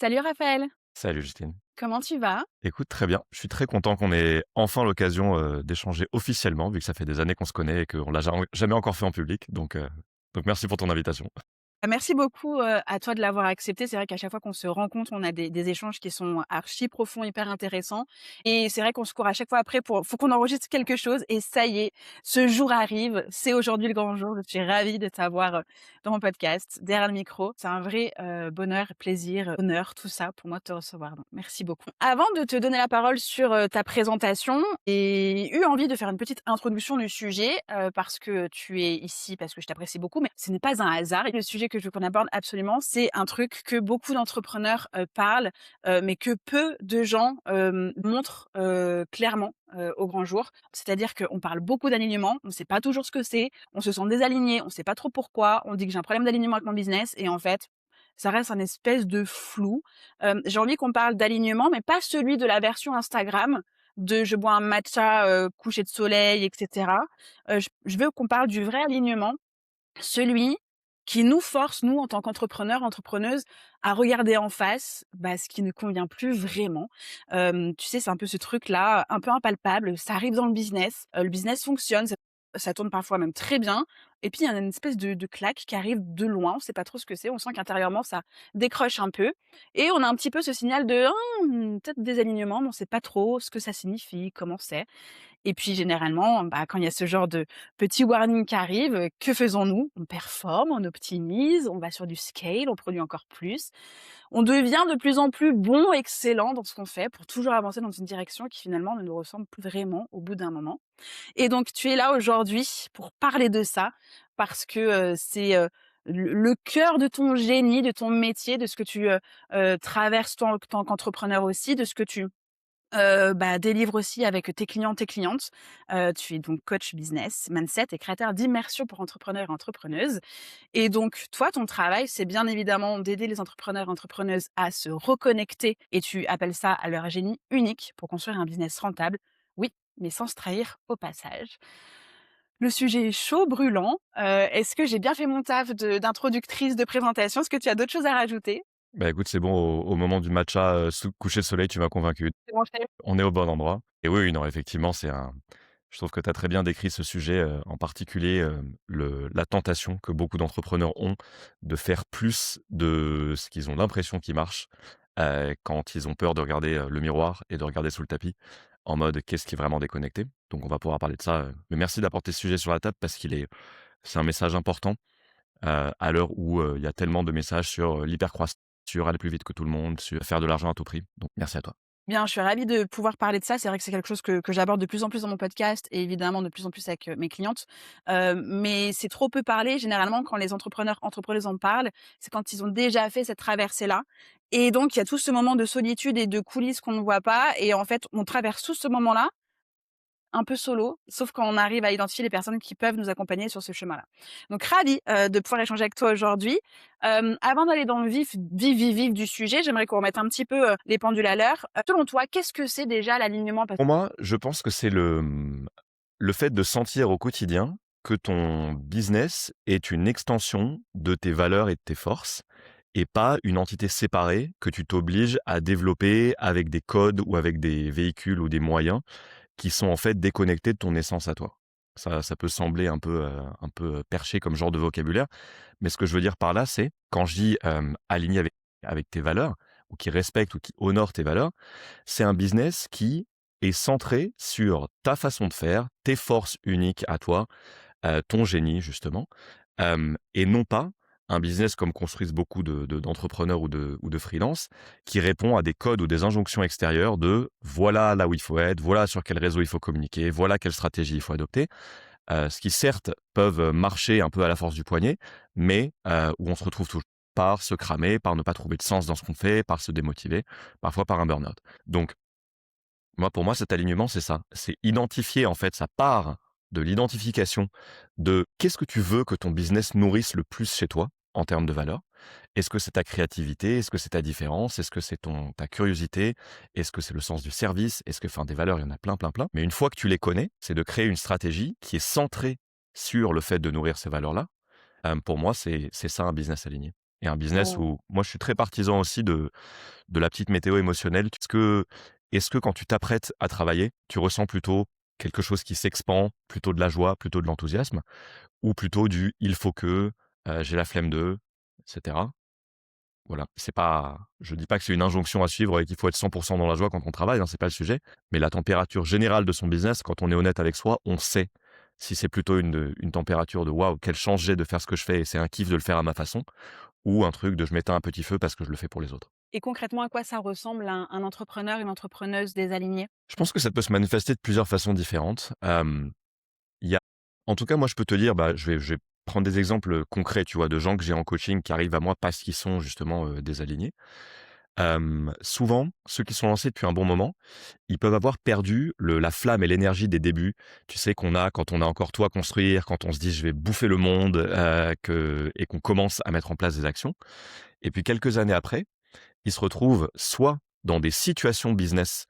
Salut Raphaël, Salut Justine. comment tu vas? Écoute, très bien. Je suis très content qu'on ait enfin l'occasion, d'échanger officiellement, vu que ça fait des années qu'on se connaît et qu'on l'a jamais encore fait en public. Donc merci pour ton invitation. Merci beaucoup, à toi de l'avoir accepté. C'est vrai qu'à chaque fois qu'on se rencontre, on a des échanges qui sont archi profonds, hyper intéressants et c'est vrai qu'on se court à chaque fois après pour faut qu'on enregistre quelque chose et ça y est, ce jour arrive. C'est aujourd'hui le grand jour. Je suis ravie de t'avoir, dans mon podcast, derrière le micro. C'est un vrai, bonheur, plaisir, honneur, tout ça pour moi de te recevoir, donc merci beaucoup. Avant de te donner la parole sur, ta présentation, j'ai eu envie de faire une petite introduction du sujet, parce que tu es ici, parce que je t'apprécie beaucoup, mais ce n'est pas un hasard et le sujet que je veux qu'on aborde absolument, c'est un truc que beaucoup d'entrepreneurs, parlent, mais que peu de gens, montrent, clairement, au grand jour. C'est-à-dire qu'on parle beaucoup d'alignement, on ne sait pas toujours ce que c'est, on se sent désaligné, on ne sait pas trop pourquoi, on dit que j'ai un problème d'alignement avec mon business et en fait, ça reste un espèce de flou. J'ai envie qu'on parle d'alignement, mais pas celui de la version Instagram de je bois un matcha, coucher de soleil et cetera. Je veux qu'on parle du vrai alignement, celui qui nous force, nous, en tant qu'entrepreneurs, entrepreneuses, à regarder en face, bah, ce qui ne convient plus vraiment. Tu sais, c'est un peu ce truc-là, un peu impalpable, ça arrive dans le business fonctionne, ça tourne parfois même très bien et puis il y a une espèce de claque qui arrive de loin, on sait pas trop ce que c'est, on sent qu'intérieurement ça décroche un peu et on a un petit peu ce signal de: «Ah, peut-être des alignements, mais on sait pas trop ce que ça signifie, comment c'est». Et puis généralement, bah, quand il y a ce genre de petit warning qui arrive, que faisons-nous? On performe, on optimise, on va sur du scale, on produit encore plus. On devient de plus en plus bon, excellent dans ce qu'on fait pour toujours avancer dans une direction qui finalement ne nous ressemble plus vraiment au bout d'un moment. Et donc tu es là aujourd'hui pour parler de ça parce que, c'est, le cœur de ton génie, de ton métier, de ce que tu, traverses toi en tant qu'entrepreneur aussi, de ce que tu bah, délivre aussi avec tes clients, tes clientes. Tu es donc coach business, mindset et créateur d'immersion pour entrepreneurs et entrepreneuses. Et donc toi, ton travail, c'est bien évidemment d'aider les entrepreneurs et entrepreneuses à se reconnecter et tu appelles ça à leur génie unique pour construire un business rentable. Oui, mais sans se trahir au passage. Le sujet est chaud, brûlant. Est-ce que j'ai bien fait mon taf d'introductrice, de présentation? Est-ce que tu as d'autres choses à rajouter? Bah, écoute, c'est bon, au moment du matcha, sous coucher de soleil, tu m'as convaincu. C'est bon, je t'ai On est au bon endroit et oui, oui, non, effectivement, je trouve que tu as très bien décrit ce sujet, en particulier, la tentation que beaucoup d'entrepreneurs ont de faire plus de ce qu'ils ont l'impression qui marche, quand ils ont peur de regarder, le miroir et de regarder sous le tapis, en mode: «Qu'est-ce qui est vraiment déconnecté?» Donc on va pouvoir parler de ça, mais merci d'apporter ce sujet sur la table parce c'est un message important, à l'heure où, il y a tellement de messages sur, l'hypercroissance, sur aller plus vite que tout le monde, sur faire de l'argent à tout prix. Donc merci à toi. Bien, je suis ravie de pouvoir parler de ça. C'est vrai que c'est quelque chose que j'aborde de plus en plus dans mon podcast et évidemment de plus en plus avec, mes clientes. Mais c'est trop peu parlé. Généralement, quand les entrepreneurs, entrepreneuses en parlent, c'est quand ils ont déjà fait cette traversée-là et donc il y a tout ce moment de solitude et de coulisses qu'on ne voit pas et en fait, on traverse tout ce moment-là un peu solo, sauf quand on arrive à identifier les personnes qui peuvent nous accompagner sur ce chemin-là. Donc ravie, de pouvoir échanger avec toi aujourd'hui. Avant d'aller dans le vif du sujet, j'aimerais qu'on remette un petit peu, les pendules à l'heure. Selon toi, qu'est-ce que c'est déjà l'alignement? Pour moi, je pense que c'est le fait de sentir au quotidien que ton business est une extension de tes valeurs et de tes forces et pas une entité séparée que tu t'obliges à développer avec des codes ou avec des véhicules ou des moyens qui sont en fait déconnectés de ton essence à toi. Ça peut sembler un peu perché comme genre de vocabulaire, mais ce que je veux dire par là, c'est quand je dis, aligné avec tes valeurs ou qui respecte ou qui honore tes valeurs, c'est un business qui est centré sur ta façon de faire, tes forces uniques à toi, ton génie justement, et non pas un business comme construisent beaucoup d'entrepreneurs ou de freelance qui répond à des codes ou des injonctions extérieures de: «Voilà là où il faut être, voilà sur quel réseau il faut communiquer, voilà quelle stratégie il faut adopter». Ce qui certes peuvent marcher un peu à la force du poignet, mais où on se retrouve toujours par se cramer, par ne pas trouver de sens dans ce qu'on fait, par se démotiver, parfois par un burn-out. Donc pour moi, cet alignement, c'est ça. C'est identifier, en fait, ça part de l'identification de qu'est-ce que tu veux que ton business nourrisse le plus chez toi en termes de valeur. Est-ce que c'est ta créativité? Est-ce que c'est ta différence? Est-ce que c'est ta curiosité? Est-ce que c'est le sens du service? Est-ce que, enfin, des valeurs, il y en a plein, plein, plein. Mais une fois que tu les connais, c'est de créer une stratégie qui est centrée sur le fait de nourrir ces valeurs-là. Pour moi, c'est ça un business aligné. et un business Oh. où moi, je suis très partisan aussi de la petite météo émotionnelle. Est-ce que quand tu t'apprêtes à travailler, tu ressens plutôt quelque chose qui s'expand, plutôt de la joie, plutôt de l'enthousiasme, ou plutôt du «il faut que», «j'ai la flemme de», et cetera? Voilà, c'est pas je dis pas que c'est une injonction à suivre et qu'il faut être 100 dans la joie quand on travaille, hein, c'est pas le sujet. Mais la température générale de son business, quand on est honnête avec soi, on sait si c'est plutôt une température de: «Waouh, quelle chance j'ai de faire ce que je fais et c'est un kiff de le faire à ma façon», ou un truc de: «Je m'éteins un petit feu parce que je le fais pour les autres». Et concrètement, à quoi ça ressemble un entrepreneur, une entrepreneuse désalignée? Je pense que ça peut se manifester de plusieurs façons différentes. Il y a en tout cas, moi, je peux te dire, bah, je vais prendre des exemples concrets, tu vois, de gens que j'ai en coaching qui arrivent à moi parce qu'ils sont justement, désalignés. Souvent, ceux qui sont lancés depuis un bon moment, ils peuvent avoir perdu la flamme et l'énergie des débuts. Tu sais, qu'on a quand on a encore tout à construire, quand on se dit: «Je vais bouffer le monde», et qu'on commence à mettre en place des actions. Et puis quelques années après, ils se retrouvent soit dans des situations business,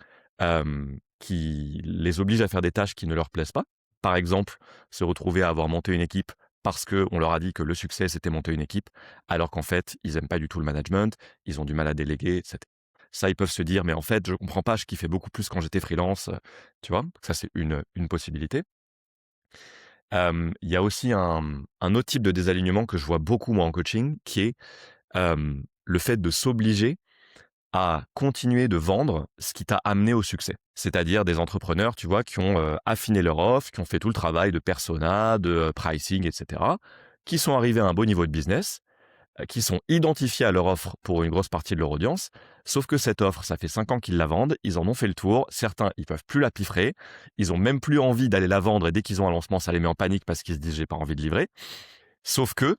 qui les obligent à faire des tâches qui ne leur plaisent pas. Par exemple, se retrouver à avoir monté une équipe parce qu'on leur a dit que le succès, c'était monter une équipe, alors qu'en fait, ils aiment pas du tout le management, ils ont du mal à déléguer, et cetera. Ça, ils peuvent se dire: «Mais en fait, je comprends pas, je kiffais beaucoup plus quand j'étais freelance», tu vois? Ça, c'est une possibilité. Il y a aussi un autre type de désalignement que je vois beaucoup, moi, en coaching, qui est, le fait de s'obliger à continuer de vendre ce qui t'a amené au succès. C'est-à-dire des entrepreneurs, tu vois, qui ont, affiné leur offre, qui ont fait tout le travail de persona, de, pricing et cetera, qui sont arrivés à un beau niveau de business, qui sont identifiés à leur offre pour une grosse partie de leur audience. Sauf que cette offre, ça fait 5 ans qu'ils la vendent, ils en ont fait le tour. Certains, ils peuvent plus la piffrer, ils ont même plus envie d'aller la vendre et dès qu'ils ont un lancement, ça les met en panique parce qu'ils se disent: «J'ai pas envie de livrer». Sauf que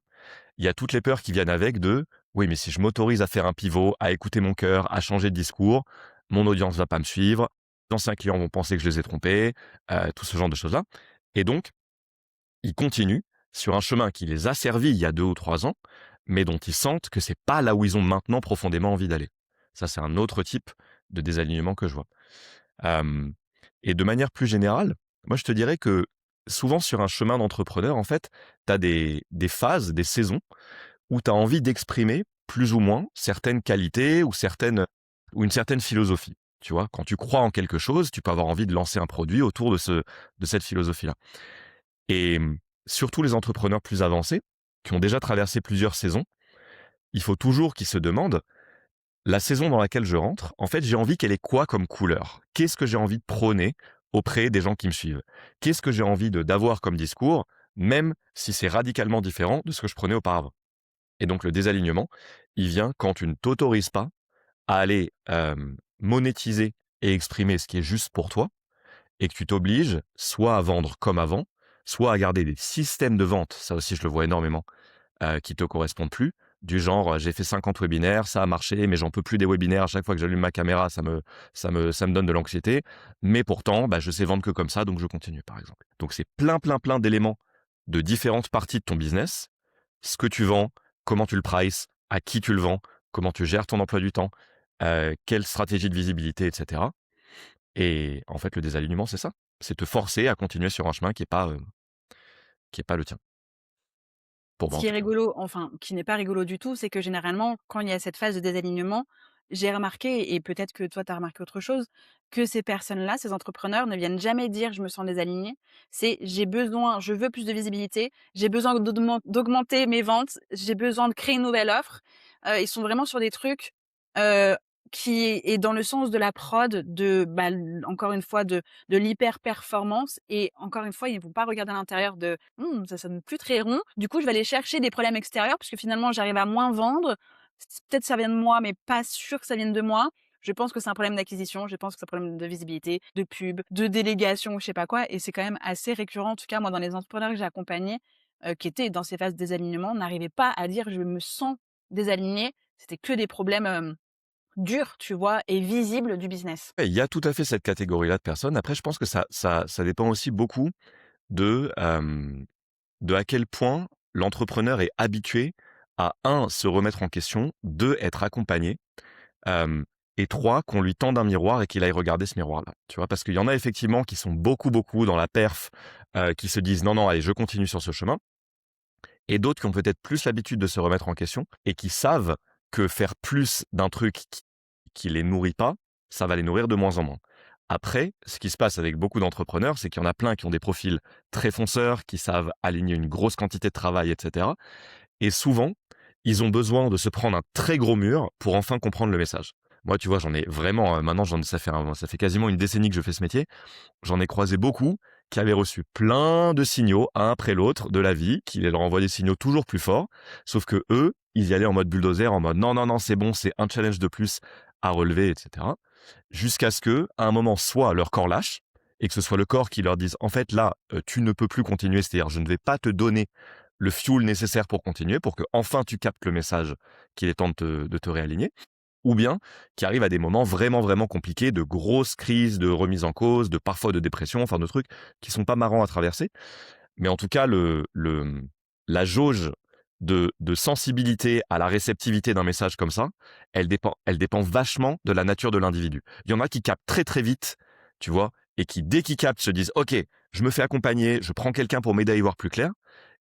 il y a toutes les peurs qui viennent avec de: «Oui, mais si je m'autorise à faire un pivot, à écouter mon cœur, à changer de discours, mon audience va pas me suivre, d'anciens clients vont penser que je les ai trompés», tout ce genre de choses-là. Et donc, ils continuent sur un chemin qui les a servis il y a 2 ou 3 ans, mais dont ils sentent que c'est pas là où ils ont maintenant profondément envie d'aller. Ça, c'est un autre type de désalignement que je vois. Hem Et de manière plus générale, moi, je te dirais que souvent sur un chemin d'entrepreneur, en fait, tu as des phases, des saisons où tu as envie d'exprimer plus ou moins certaines qualités ou une certaine philosophie. Tu vois? Quand tu crois en quelque chose, tu peux avoir envie de lancer un produit autour de cette philosophie-là. Et surtout les entrepreneurs plus avancés, qui ont déjà traversé plusieurs saisons, il faut toujours qu'ils se demandent: «La saison dans laquelle je rentre, en fait, j'ai envie qu'elle ait quoi comme couleur? Qu'est-ce que j'ai envie de prôner auprès des gens qui me suivent? Qu'est-ce que j'ai envie de d'avoir comme discours, même si c'est radicalement différent de ce que je prenais auparavant?» Et donc le désalignement, il vient quand tu ne t'autorises pas à aller, monétiser et exprimer ce qui est juste pour toi et que tu t'obliges soit à vendre comme avant, soit à garder des systèmes de vente, ça aussi je le vois énormément, qui te correspondent plus. Du genre, j'ai fait 50 webinaires, ça a marché, mais j'en peux plus des webinaires. À chaque fois que j'allume ma caméra, ça me donne de l'anxiété. Mais pourtant, bah, je sais vendre que comme ça, donc je continue, par exemple. Donc c'est plein, plein, plein d'éléments de différentes parties de ton business. Ce que tu vends, comment tu le prices, à qui tu le vends, comment tu gères ton emploi du temps, quelle stratégie de visibilité, et cetera. Et en fait, le désalignement, c'est ça. C'est te forcer à continuer sur un chemin qui est pas le tien. Pour Ce moi, en qui est tout cas. rigolo, enfin, qui n'est pas rigolo du tout, c'est que généralement, quand il y a cette phase de désalignement, j'ai remarqué et peut-être que toi tu as remarqué autre chose, que ces personnes-là, ces entrepreneurs ne viennent jamais dire: «Je me sens désaligné». C'est: je veux plus de visibilité, j'ai besoin d'augmenter mes ventes, j'ai besoin de créer une nouvelle offre». Ils sont vraiment sur des trucs, heu, qui est dans le sens de la prod, de, bah, encore une fois de l'hyper-performance et encore une fois, ils ne vont pas regarder à l'intérieur de: «Mmh, ça sonne plus très rond». Du coup, je vais aller chercher des problèmes extérieurs puisque finalement j'arrive à moins vendre. Peut-être ça vient de moi, mais pas sûr que ça vienne de moi. Je pense que c'est un problème d'acquisition, je pense que c'est un problème de visibilité, de pub, de délégation, je sais pas quoi et c'est quand même assez récurrent. En tout cas, moi, dans les entrepreneurs que j'ai accompagnés, qui étaient dans ces phases de désalignement, n'arrivaient pas à dire: «Je me sens désaligné». C'était que des problèmes, durs, tu vois? Et visibles du business. Ouais, il y a tout à fait cette catégorie-là de personnes. Après, je pense que ça dépend aussi beaucoup de à quel point l'entrepreneur est habitué à un se remettre en question, 2 être accompagné, hem et 3 qu'on lui tende un miroir et qu'il aille regarder ce miroir-là, tu vois? Parce qu'il y en a effectivement qui sont beaucoup, beaucoup dans la perf, qui se disent: «Non, non, allez, je continue sur ce chemin». et d'autres qui ont peut-être plus l'habitude de se remettre en question et qui savent que faire plus d'un truc qui les nourrit pas, ça va les nourrir de moins en moins. Après, ce qui se passe avec beaucoup d'entrepreneurs, c'est qu'il y en a plein qui ont des profils très fonceurs, qui savent aligner une grosse quantité de travail, etc. Et souvent, ils ont besoin de se prendre un très gros mur pour enfin comprendre le message. Moi, tu vois, j'en ai vraiment, maintenant, ça fait quasiment une décennie que je fais ce métier. J'en ai croisé beaucoup qui avaient reçu plein de signaux, un après l'autre, de la vie, qui leur envoient des signaux toujours plus forts. Sauf que eux, ils y allaient en mode bulldozer, en mode non, non, non, c'est bon, c'est un challenge de plus à relever, etc. Jusqu'à ce que, à un moment, soit leur corps lâche, et que ce soit le corps qui leur dise, en fait, là, tu ne peux plus continuer, c'est-à-dire, je ne vais pas te donner le fuel nécessaire pour continuer, pour que enfin tu captes le message qu'il est temps de te réaligner, ou bien qui arrive à des moments vraiment, vraiment compliqués, de grosses crises, de remise en cause, de parfois de dépression, enfin de trucs qui sont pas marrants à traverser. Mais en tout cas, la jauge de sensibilité à la réceptivité d'un message comme ça, elle dépend vachement de la nature de l'individu. Il y en a qui captent très, très vite, tu vois, et qui, dès qu'ils captent, se disent, OK, je me fais accompagner, je prends quelqu'un pour m'aider à y voir plus clair.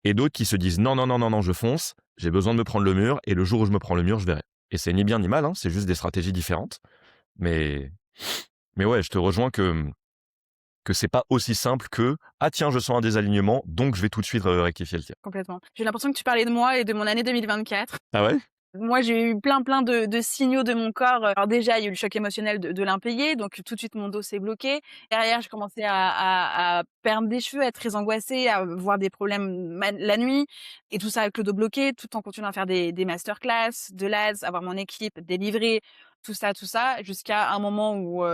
Et d'autres qui se disent, non, non, non, non, non, je fonce, j'ai besoin de me prendre le mur, et le jour où je me prends le mur, je verrai. Et c'est ni bien ni mal, hein, c'est juste des stratégies différentes. Mais, mais ouais, je te rejoins que c'est pas aussi simple que ah tiens, je sens un désalignement, donc je vais tout de suite rectifier le tir. Complètement. J'ai l'impression que tu parlais de moi et de mon année 2024. Ah ouais? Moi, j'ai eu plein de signaux de mon corps. Alors déjà, il y a eu le choc émotionnel de l'impayé, donc tout de suite mon dos s'est bloqué. Derrière, j'ai commencé à perdre des cheveux, à être très angoissée, à avoir des problèmes la nuit et tout ça avec le dos bloqué, tout en continuant à faire des masterclass, de l'ADS, avoir mon équipe, délivrer, tout ça, jusqu'à un moment où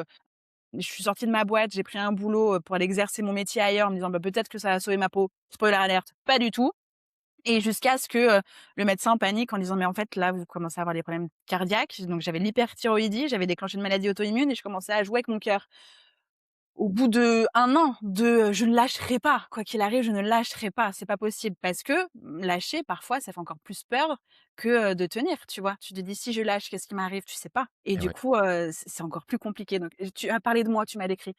je suis sortie de ma boîte, j'ai pris un boulot pour aller exercer mon métier ailleurs en me disant bah, peut-être que ça va sauver ma peau. Spoiler alerte, pas du tout. Et jusqu'à ce que, le médecin panique en disant: «Mais en fait, là, vous commencez à avoir des problèmes cardiaques». Donc j'avais l'hyperthyroïdie, j'avais déclenché une maladie auto-immune et je commençais à jouer avec mon cœur. Au bout de 1 an je ne lâcherai pas, quoi qu'il arrive, je ne lâcherai pas, c'est pas possible. Parce que, lâcher parfois, ça fait encore plus peur que, de tenir, tu vois? Tu te dis: «Si je lâche, qu'est-ce qui m'arrive?» Tu sais pas et Et du ouais. coup, c'est encore plus compliqué. Donc tu as parlé de moi, tu m'as décrit.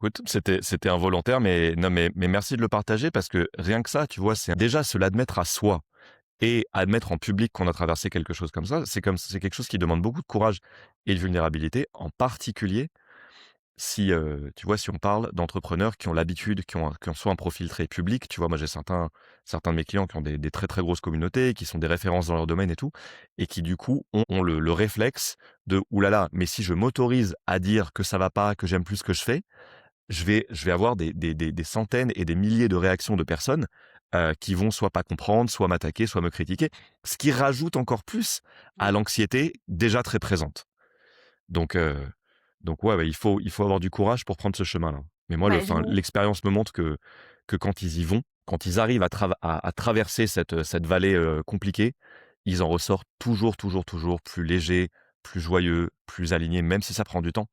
Écoute, c'était involontaire, mais non, mais merci de le partager parce que rien que ça, tu vois, c'est déjà se l'admettre à soi et admettre en public qu'on a traversé quelque chose comme ça, c'est quelque chose qui demande beaucoup de courage et de vulnérabilité, en particulier si, tu vois, si on parle d'entrepreneurs qui ont l'habitude, qui ont soit un profil très public, tu vois? Moi, j'ai certains de mes clients qui ont des très, très grosses communautés, qui sont des références dans leur domaine et tout et qui, du coup, ont le réflexe de: «Ouh là là, mais si je m'autorise à dire que ça va pas, que j'aime plus ce que je fais, je vais avoir des centaines et des milliers de réactions de personnes, qui vont soit pas comprendre, soit m'attaquer, soit me critiquer». Ce qui rajoute encore plus à Mmh. l'anxiété déjà très présente. Donc heu, donc ouais, il faut avoir du courage pour prendre ce chemin-là. Mais moi, Ouais, l'expérience me montre que quand ils y vont, quand ils arrivent à traverser cette vallée, compliquée, ils en ressortent toujours, toujours, toujours plus légers, plus joyeux, plus alignés, même si ça prend du temps.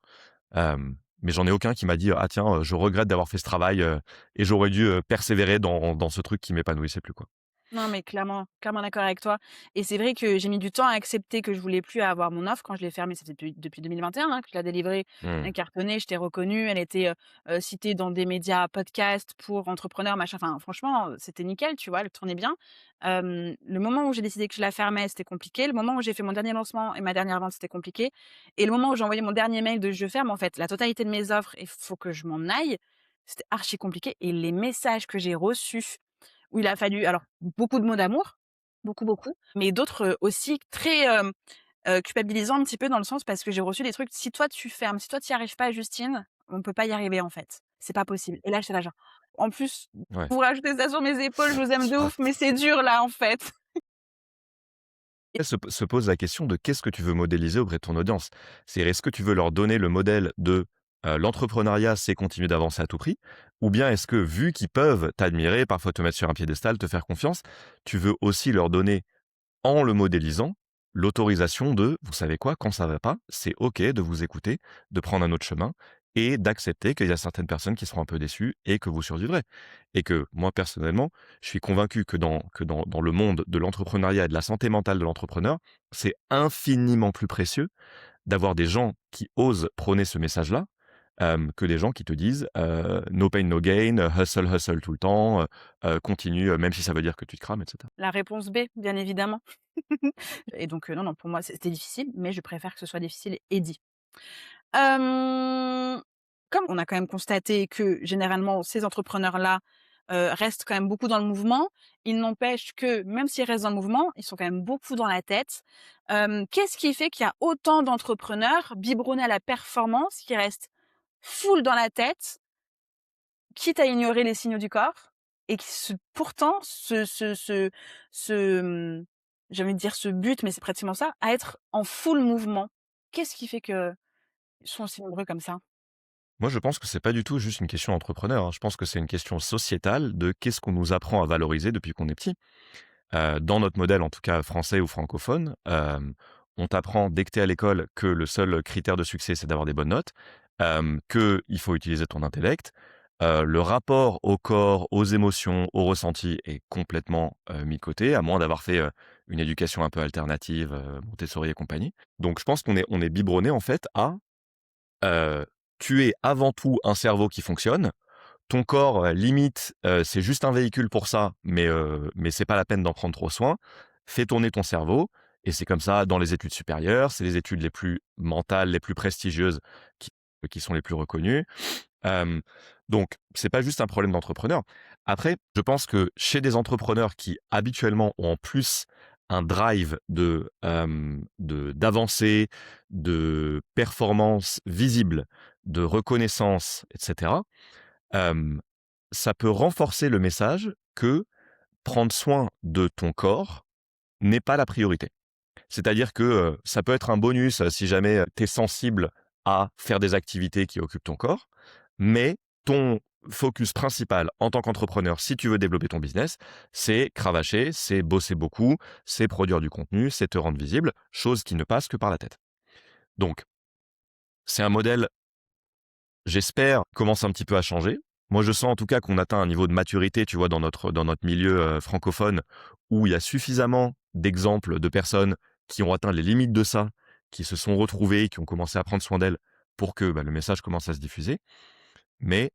Mais j'en ai aucun qui m'a dit: «Ah tiens, je regrette d'avoir fait ce travail, et j'aurais dû, persévérer dans ce truc qui m'épanouissait plus», quoi. Non, mais clairement d'accord avec toi et c'est vrai que j'ai mis du temps à accepter que je voulais plus avoir mon offre. Quand je l'ai fermée, c'était depuis 2021, hein, que je la délivrais, Mmh. elle cartonnait, j'étais reconnue, elle était, citée dans des médias podcasts pour entrepreneurs, machin, enfin franchement, c'était nickel, tu vois? Elle tournait bien. Le moment où j'ai décidé que je la fermais, c'était compliqué. Le moment où j'ai fait mon dernier lancement et ma dernière vente, c'était compliqué et le moment où j'ai envoyé mon dernier mail de: «Je ferme», en fait, la totalité de mes offres, il faut que je m'en aille, c'était archi compliqué et les messages que j'ai reçus où il a fallu alors beaucoup de mots d'amour, beaucoup, mais d'autres, aussi très, culpabilisants un petit peu dans le sens parce que j'ai reçu des trucs: «Si toi tu fermes, si toi tu y arrives pas Justine, on peut pas y arriver en fait. C'est pas possible» et là j'étais là genre: «En plus, Ouais. vous rajoutez ça sur mes épaules, je vous aime de ouf, mais c'est dur là en fait». Se pose la question de qu'est-ce que tu veux modéliser auprès de ton audience? C'est est-ce que tu veux leur donner le modèle de, l'entrepreneuriat, c'est continuer d'avancer à tout prix? Ou bien est-ce que vu qu'ils peuvent t'admirer, parfois te mettre sur un piédestal, te faire confiance, tu veux aussi leur donner en le modélisant, l'autorisation de: «Vous savez quoi? Quand ça va pas, c'est OK de vous écouter, de prendre un autre chemin et d'accepter qu'il y a certaines personnes qui seront un peu déçues et que vous survivrez». Et que moi, personnellement, je suis convaincu que dans le monde de l'entrepreneuriat et de la santé mentale de l'entrepreneur, c'est infiniment plus précieux d'avoir des gens qui osent prôner ce message-là, que des gens qui te disent, «No pain, no gain, hustle, hustle tout le temps, continue, même si ça veut dire que tu te crames» et cetera. La réponse B, bien évidemment. Et donc non, non, pour moi, c'était difficile, mais je préfère que ce soit difficile et dit. Hem, Comme on a quand même constaté que généralement ces entrepreneurs-là, restent quand même beaucoup dans le mouvement, il n'empêche que même s'ils restent dans le mouvement, ils sont quand même beaucoup dans la tête. Qu'est-ce qui fait qu'il y a autant d'entrepreneurs biberonnés à la performance qui restent full dans la tête, quitte à ignorer les signaux du corps et qui pourtant j'ai envie de dire ce but, mais c'est pratiquement ça, à être en full mouvement? Qu'est-ce qui fait qu'ils sont aussi nombreux comme ça? Moi, je pense que c'est pas du tout juste une question d'entrepreneur, hein. Je pense que c'est une question sociétale de qu'est-ce qu'on nous apprend à valoriser depuis qu'on est petit. Dans notre modèle, en tout cas français ou francophone, on t'apprend dès que tu es à l'école que le seul critère de succès, c'est d'avoir des bonnes notes, qu'il faut utiliser ton intellect. Le rapport au corps, aux émotions, aux ressentis est complètement, mis de côté, à moins d'avoir fait, une éducation un peu alternative, Montessori et compagnie. Donc je pense qu'on est biberonné en fait à, heu, tu es avant tout un cerveau qui fonctionne. Ton corps, limite, c'est juste un véhicule pour ça, mais c'est pas la peine d'en prendre trop soin. Fais tourner ton cerveau et c'est comme ça dans les études supérieures, c'est les études les plus mentales, les plus prestigieuses qui sont les plus reconnues. Hem, donc c'est pas juste un problème d'entrepreneur. Après, je pense que chez des entrepreneurs qui habituellement ont en plus un drive d'avancée, de performance visible, de reconnaissance et cetera, hem, ça peut renforcer le message que prendre soin de ton corps n'est pas la priorité. C'est-à-dire que, ça peut être un bonus, si jamais, tu es sensible à faire des activités qui occupent ton corps, mais ton focus principal en tant qu'entrepreneur, si tu veux développer ton business, c'est cravacher, c'est bosser beaucoup, c'est produire du contenu, c'est te rendre visible, chose qui ne passe que par la tête. Donc c'est un modèle, j'espère, commence un petit peu à changer. Moi, je sens en tout cas qu'on atteint un niveau de maturité, tu vois, dans notre milieu, francophone, où il y a suffisamment d'exemples de personnes qui ont atteint les limites de ça, qui se sont retrouvées, qui ont commencé à prendre soin d'elles pour que, bah, le message commence à se diffuser. Mais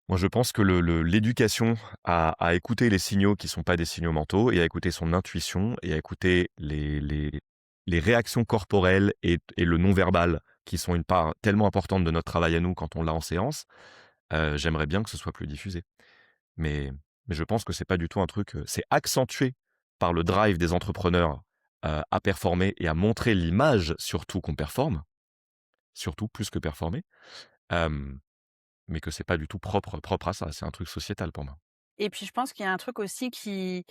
moi, je pense que l'éducation à écouter les signaux qui sont pas des signaux mentaux et à écouter son intuition et à écouter les réactions corporelles et le non-verbal qui sont une part tellement importante de notre travail à nous quand on l'a en séance, j'aimerais bien que ce soit plus diffusé. Mais mais je pense que c'est pas du tout un truc, c'est accentué par le drive des entrepreneurs, à performer et à montrer l'image surtout qu'on performe, surtout plus que performer, hem, mais que c'est pas du tout propre à ça. C'est un truc sociétal pour moi. Et puis je pense qu'il y a un truc aussi qui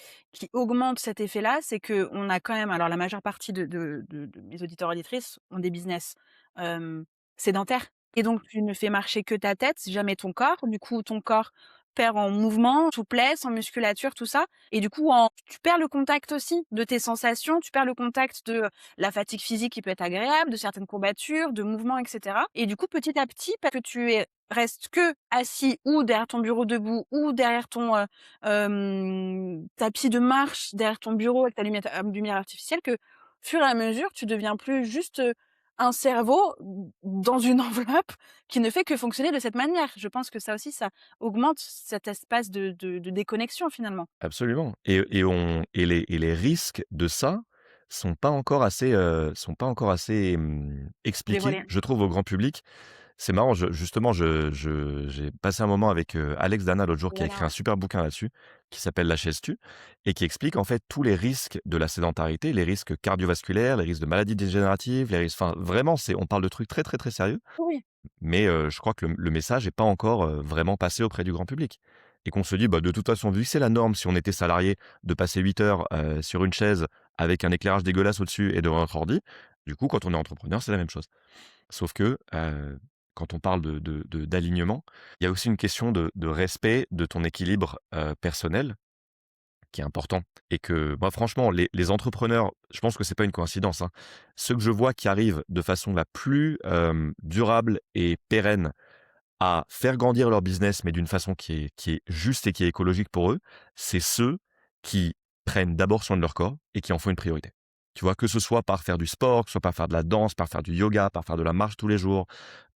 augmente cet effet-là, c'est qu'on a quand même alors la majeure partie de mes auditeurs auditrices ont des business, hem, sédentaires et donc tu ne fais marcher que ta tête, jamais ton corps. Du coup, ton corps perd en mouvement, souplesse, en musculature, tout ça et du coup tu perds le contact aussi de tes sensations, tu perds le contact de la fatigue physique qui peut être agréable, de certaines courbatures, de mouvements et cetera et du coup, petit à petit, parce que tu es restes que assis ou derrière ton bureau debout ou derrière ton, tapis de marche, derrière ton bureau avec ta lumière artificielle que, fur et à mesure, tu deviens plus juste, un cerveau dans une enveloppe qui ne fait que fonctionner de cette manière. Je pense que ça aussi, ça augmente cet espace de déconnexion finalement. Absolument et les risques de ça sont pas encore assez, expliqués, Dévoiler. je trouve, au grand public. C'est marrant, justement, j'ai passé un moment avec, Alex Dana l'autre jour qui a Voilà, écrit un ouais. super bouquin là-dessus, qui s'appelle «La chaise tue» et qui explique en fait tous les risques de la sédentarité, les risques cardiovasculaires, les risques de maladies dégénératives, les risques enfin vraiment on parle de trucs très, très, très sérieux. Oui, Mais je crois que le message est pas encore, vraiment passé auprès du grand public et qu'on se dit: «Bah, de toute façon, vu que c'est la norme si on était salarié de passer 8 heures, sur une chaise avec un éclairage dégueulasse au-dessus et devant notre ordi, du coup, quand on est entrepreneur, c'est la même chose». Sauf que, quand on parle d'alignement, il y a aussi une question de respect de ton équilibre, personnel qui est important et que moi franchement les entrepreneurs, je pense que c'est pas une coïncidence, hein. Ceux que je vois qui arrivent de façon la plus, durable et pérenne à faire grandir leur business, mais d'une façon qui est juste et qui est écologique pour eux, c'est ceux qui prennent d'abord soin de leur corps et qui en font une priorité. Tu vois? Que ce soit par faire du sport, que ce soit par faire de la danse, par faire du yoga, par faire de la marche tous les jours,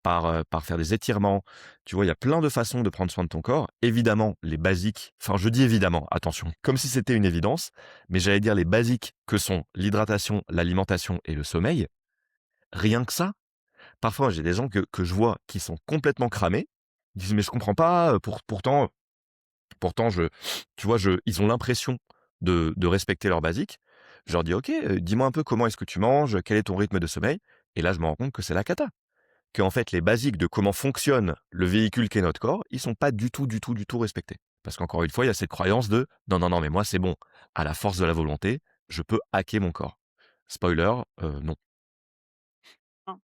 par faire des étirements. Tu vois? Il y a plein de façons de prendre soin de ton corps. Évidemment, les basiques, enfin, je dis évidemment, attention, comme si c'était une évidence, mais j'allais dire les basiques que sont l'hydratation, l'alimentation et le sommeil. Rien que ça, parfois j'ai des gens que je vois qui sont complètement cramés. Ils disent: «Mais je comprends pas, pourtant je», tu vois? Ils ont l'impression de respecter leurs basiques. Je leur dis: «OK, dis-moi un peu comment est-ce que tu manges? Quel est ton rythme de sommeil?» Et là, je me rends compte que c'est la cata. Qu'en fait, les basiques de comment fonctionne le véhicule qu'est notre corps, ils sont pas du tout, du tout, du tout respectés. Parce qu'encore une fois, il y a cette croyance de: «Non, non, non, mais moi c'est bon, à la force de la volonté, je peux hacker mon corps». Spoiler, non,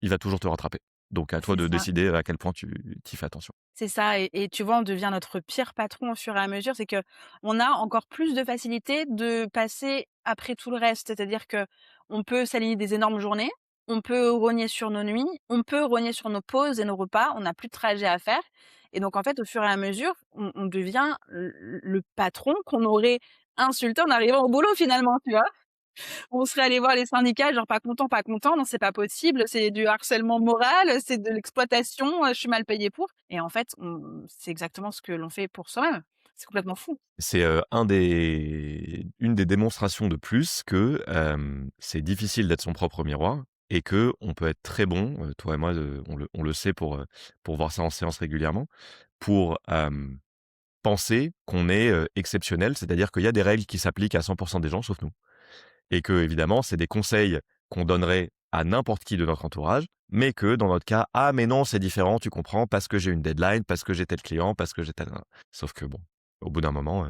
il va toujours te rattraper. Donc à toi C'est de ça. décider à quel point tu y fais attention. C'est ça et tu vois, on devient notre pire patron au fur et à mesure. C'est que on a encore plus de facilité de passer après tout le reste. C'est-à-dire que on peut s'aligner des énormes journées, on peut rogner sur nos nuits, on peut rogner sur nos pauses et nos repas, on n'a plus de trajet à faire et donc en fait, au fur et à mesure, on devient le patron qu'on aurait insulté en arrivant au boulot finalement, tu vois? On serait allé voir les syndicats, genre: «Pas content, pas content, non, c'est pas possible, c'est du harcèlement moral, c'est de l'exploitation, je suis mal payé pour» et en fait, c'est exactement ce que l'on fait pour soi-même. C'est complètement fou. C'est, une des démonstrations de plus que, c'est difficile d'être son propre miroir et que on peut être très bon, toi et moi, on le sait pour voir ça en séance régulièrement, pour, penser qu'on est, exceptionnel. C'est-à-dire qu'il y a des règles qui s'appliquent à 100 des gens sauf nous et que évidemment, c'est des conseils qu'on donnerait à n'importe qui de notre entourage, mais que dans notre cas: «Ah mais non, c'est différent, tu comprends, parce que j'ai une deadline, parce que j'ai tel client, parce que j'ai tel», sauf que bon, au bout d'un moment,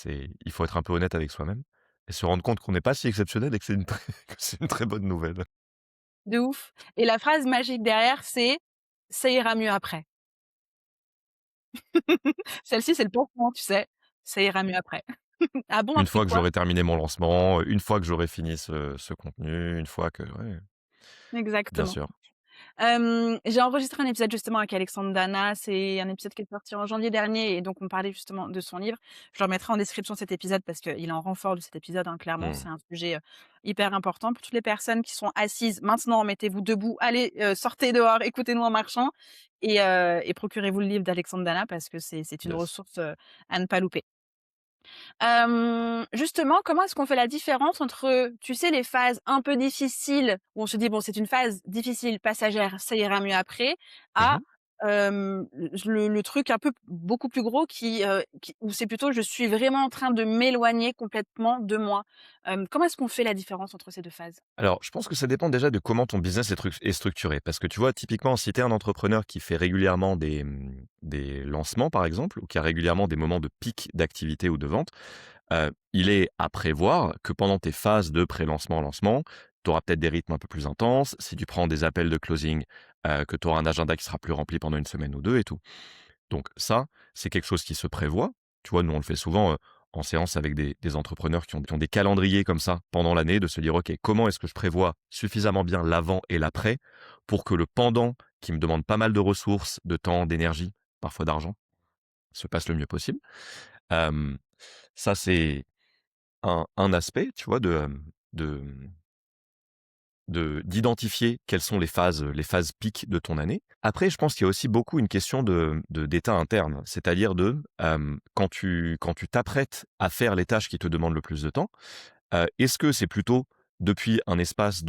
il faut être un peu honnête avec soi-même et se rendre compte qu'on n'est pas si exceptionnel et que c'est une très que c'est une très bonne nouvelle. De ouf et la phrase magique derrière, c'est: «Ça ira mieux après». Celle-ci, c'est le pansement, tu sais? «Ça ira mieux après». Ah bon, Une après fois que quoi? j'aurai terminé mon lancement, une fois que j'aurai fini ce contenu, une fois que ouais, bien Exactement. sûr. J'ai enregistré un épisode justement avec Alexandre Dana, c'est un épisode qui est sorti en janvier dernier et donc on parlait justement de son livre. Je le remettrai en description cet épisode parce qu'il est en renfort de cet épisode, hein, clairement, Mmh. c'est un sujet, hyper important pour toutes les personnes qui sont assises. Maintenant, mettez-vous debout, allez, sortez dehors, écoutez-nous en marchant et procurez-vous le livre d'Alexandre Dana parce que c'est une Yes. ressource, à ne pas louper. Justement, comment est-ce qu'on fait la différence entre, tu sais, les phases un peu difficiles où on se dit: «Bon, c'est une phase difficile, passagère, ça ira mieux après», Mmh à, mh. le truc un peu beaucoup plus gros qui où c'est plutôt je suis vraiment en train de m'éloigner complètement de moi. Comment est-ce qu'on fait la différence entre ces 2 phases? Alors, je pense que ça dépend déjà de comment ton business est structuré. Parce que tu vois, typiquement, si tu es un entrepreneur qui fait régulièrement des lancements, par exemple, ou qui a régulièrement des moments de pic d'activité ou de vente, il est à prévoir que pendant tes phases de pré-lancement, lancement, tu auras peut-être des rythmes un peu plus intenses. Si tu prends des appels de closing, que tu auras un agenda qui sera plus rempli pendant une semaine ou 2 et tout. Donc ça, c'est quelque chose qui se prévoit. Tu vois, nous, on le fait souvent, en séance avec des entrepreneurs qui ont des calendriers comme ça pendant l'année, de se dire: «OK, comment est-ce que je prévois suffisamment bien l'avant et l'après pour que le pendant, qui me demande pas mal de ressources, de temps, d'énergie, parfois d'argent, se passe le mieux possible?» Hem, Ça, c'est un aspect, tu vois, de, d'identifier quelles sont les phases piques de ton année. Après, je pense qu'il y a aussi beaucoup une question d'état interne, c'est-à-dire quand tu t'apprêtes à faire les tâches qui te demandent le plus de temps, est-ce que c'est plutôt depuis un espace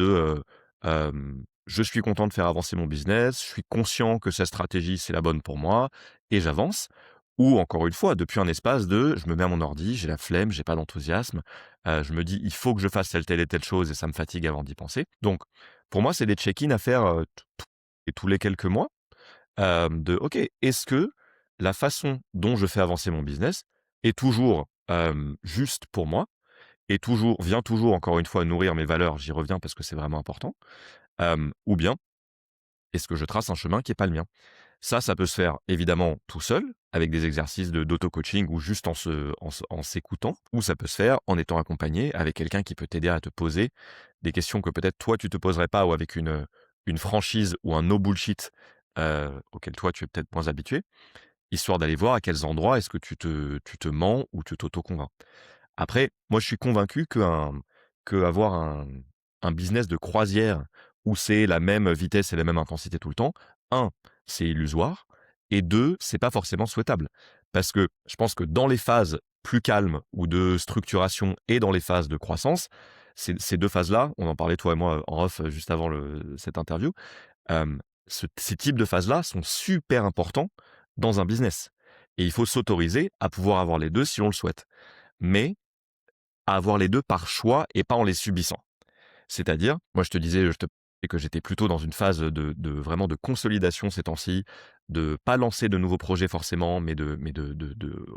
«Je suis content de faire avancer mon business, je suis conscient que cette stratégie, c'est la bonne pour moi et j'avance», ou encore une fois, depuis un espace de: «Je me mets à mon ordi, j'ai la flemme, j'ai pas d'enthousiasme, je me dis: "Il faut que je fasse telle, telle et telle chose" et ça me fatigue avant d'y penser». Donc pour moi, c'est des check-in à faire, tous les quelques mois, de: «OK, est-ce que la façon dont je fais avancer mon business est toujours, juste pour moi?» Et vient toujours, encore une fois, nourrir mes valeurs, j'y reviens parce que c'est vraiment important, ou bien est-ce que je trace un chemin qui est pas le mien? Ça peut se faire évidemment tout seul, avec des exercices d'auto-coaching ou juste en s'écoutant, ou ça peut se faire en étant accompagné avec quelqu'un qui peut t'aider à te poser des questions que peut-être toi tu te poserais pas ou avec une franchise ou un no bullshit, auquel toi tu es peut-être moins habitué, histoire d'aller voir à quels endroits est-ce que tu te mens ou tu t'auto-convaincs. Après, moi, je suis convaincu qu'avoir un business de croisière où c'est la même vitesse et la même intensité tout le temps, un, c'est illusoire et 2, c'est pas forcément souhaitable. Parce que je pense que dans les phases plus calmes ou de structuration et dans les phases de croissance, ces 2 phases-là, on en parlait toi et moi en off, juste avant cette interview, ces types de phases-là sont super importants dans un business et il faut s'autoriser à pouvoir avoir les 2 si on le souhaite. Mais à avoir les 2 par choix et pas en les subissant. C'est-à-dire, moi je te disais que j'étais plutôt dans une phase de vraiment de consolidation ces temps-ci, de pas lancer de nouveaux projets forcément, mais de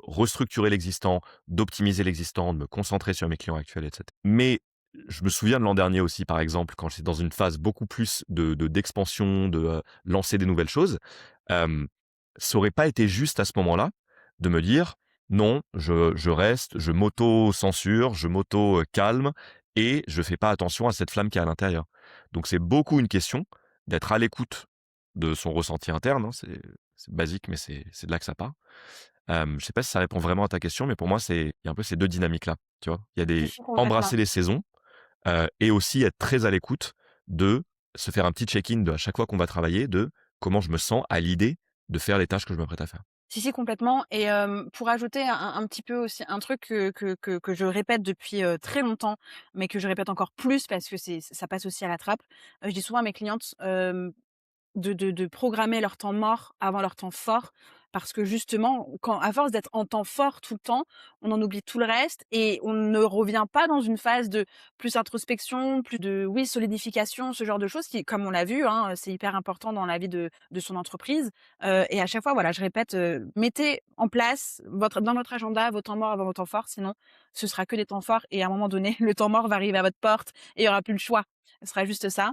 restructurer l'existant, d'optimiser l'existant, de me concentrer sur mes clients actuels, et cetera. Mais je me souviens de l'an dernier aussi, par exemple, quand j'étais dans une phase beaucoup plus d'expansion, lancer des nouvelles choses, hem, ça aurait pas été juste à ce moment-là de me dire: «Non, je reste, je m'auto-censure, je m'auto-calme et je fais pas attention à cette flamme qui est à l'intérieur». Donc c'est beaucoup une question d'être à l'écoute de son ressenti interne, hein, c'est basique, mais c'est de là que ça part. Je sais pas si ça répond vraiment à ta question, mais pour moi, il y a un peu ces 2 dynamiques-là, tu vois? Il y a Si, des si, complètement. embrasser les saisons, et aussi être très à l'écoute de se faire un petit check-in de à chaque fois qu'on va travailler, de comment je me sens à l'idée de faire les tâches que je m'apprête à faire. Si, si, complètement et pour ajouter un petit peu aussi un truc que je répète depuis, très longtemps, mais que je répète encore plus parce que ça passe aussi à la trappe. Je dis souvent à mes clientes, de programmer leur temps mort avant leur temps fort. Parce que justement, quand à force d'être en temps fort tout le temps, on en oublie tout le reste et on ne revient pas dans une phase de plus introspection, plus de oui, solidification, ce genre de choses qui, comme on l'a vu, hein, c'est hyper important dans la vie de son entreprise. Et à chaque fois, voilà, je répète, mettez en place dans votre agenda vos temps morts avant vos temps forts, sinon ce sera que des temps forts et à un moment donné, le temps mort va arriver à votre porte et il y aura plus le choix. Ce sera juste ça.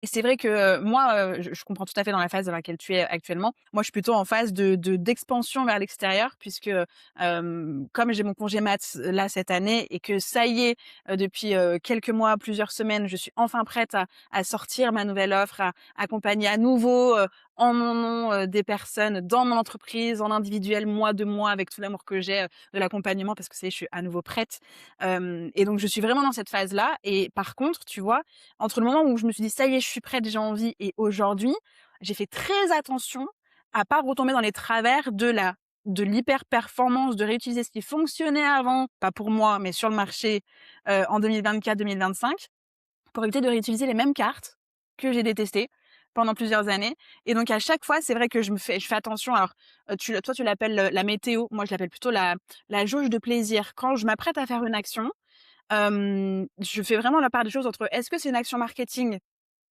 Et c'est vrai que, moi, je comprends tout à fait dans la phase dans laquelle tu es actuellement. Moi, je suis plutôt en phase d'expansion vers l'extérieur puisque, comme j'ai mon congé mat là cette année et que ça y est, depuis, quelques mois, plusieurs semaines, je suis enfin prête à sortir ma nouvelle offre, à accompagner à nouveau, en mon nom, des personnes dans mon entreprise, en individuel, mois de mois, avec tout l'amour que j'ai, de l'accompagnement parce que ça y est, je suis à nouveau prête. Et donc je suis vraiment dans cette phase-là et par contre, tu vois, entre le moment où je me suis dit: «Ça y est, je suis prête, j'ai envie» et aujourd'hui, j'ai fait très attention à pas retomber dans les travers de l'hyper-performance, de réutiliser ce qui fonctionnait avant, pas pour moi, mais sur le marché, en 2024-2025 pour éviter de réutiliser les mêmes cartes que j'ai détestées pendant plusieurs années et donc à chaque fois, c'est vrai que je fais attention. Alors, toi, tu l'appelles, la météo, moi je l'appelle plutôt la jauge de plaisir. Quand je m'apprête à faire une action, je fais vraiment la part des choses entre est-ce que c'est une action marketing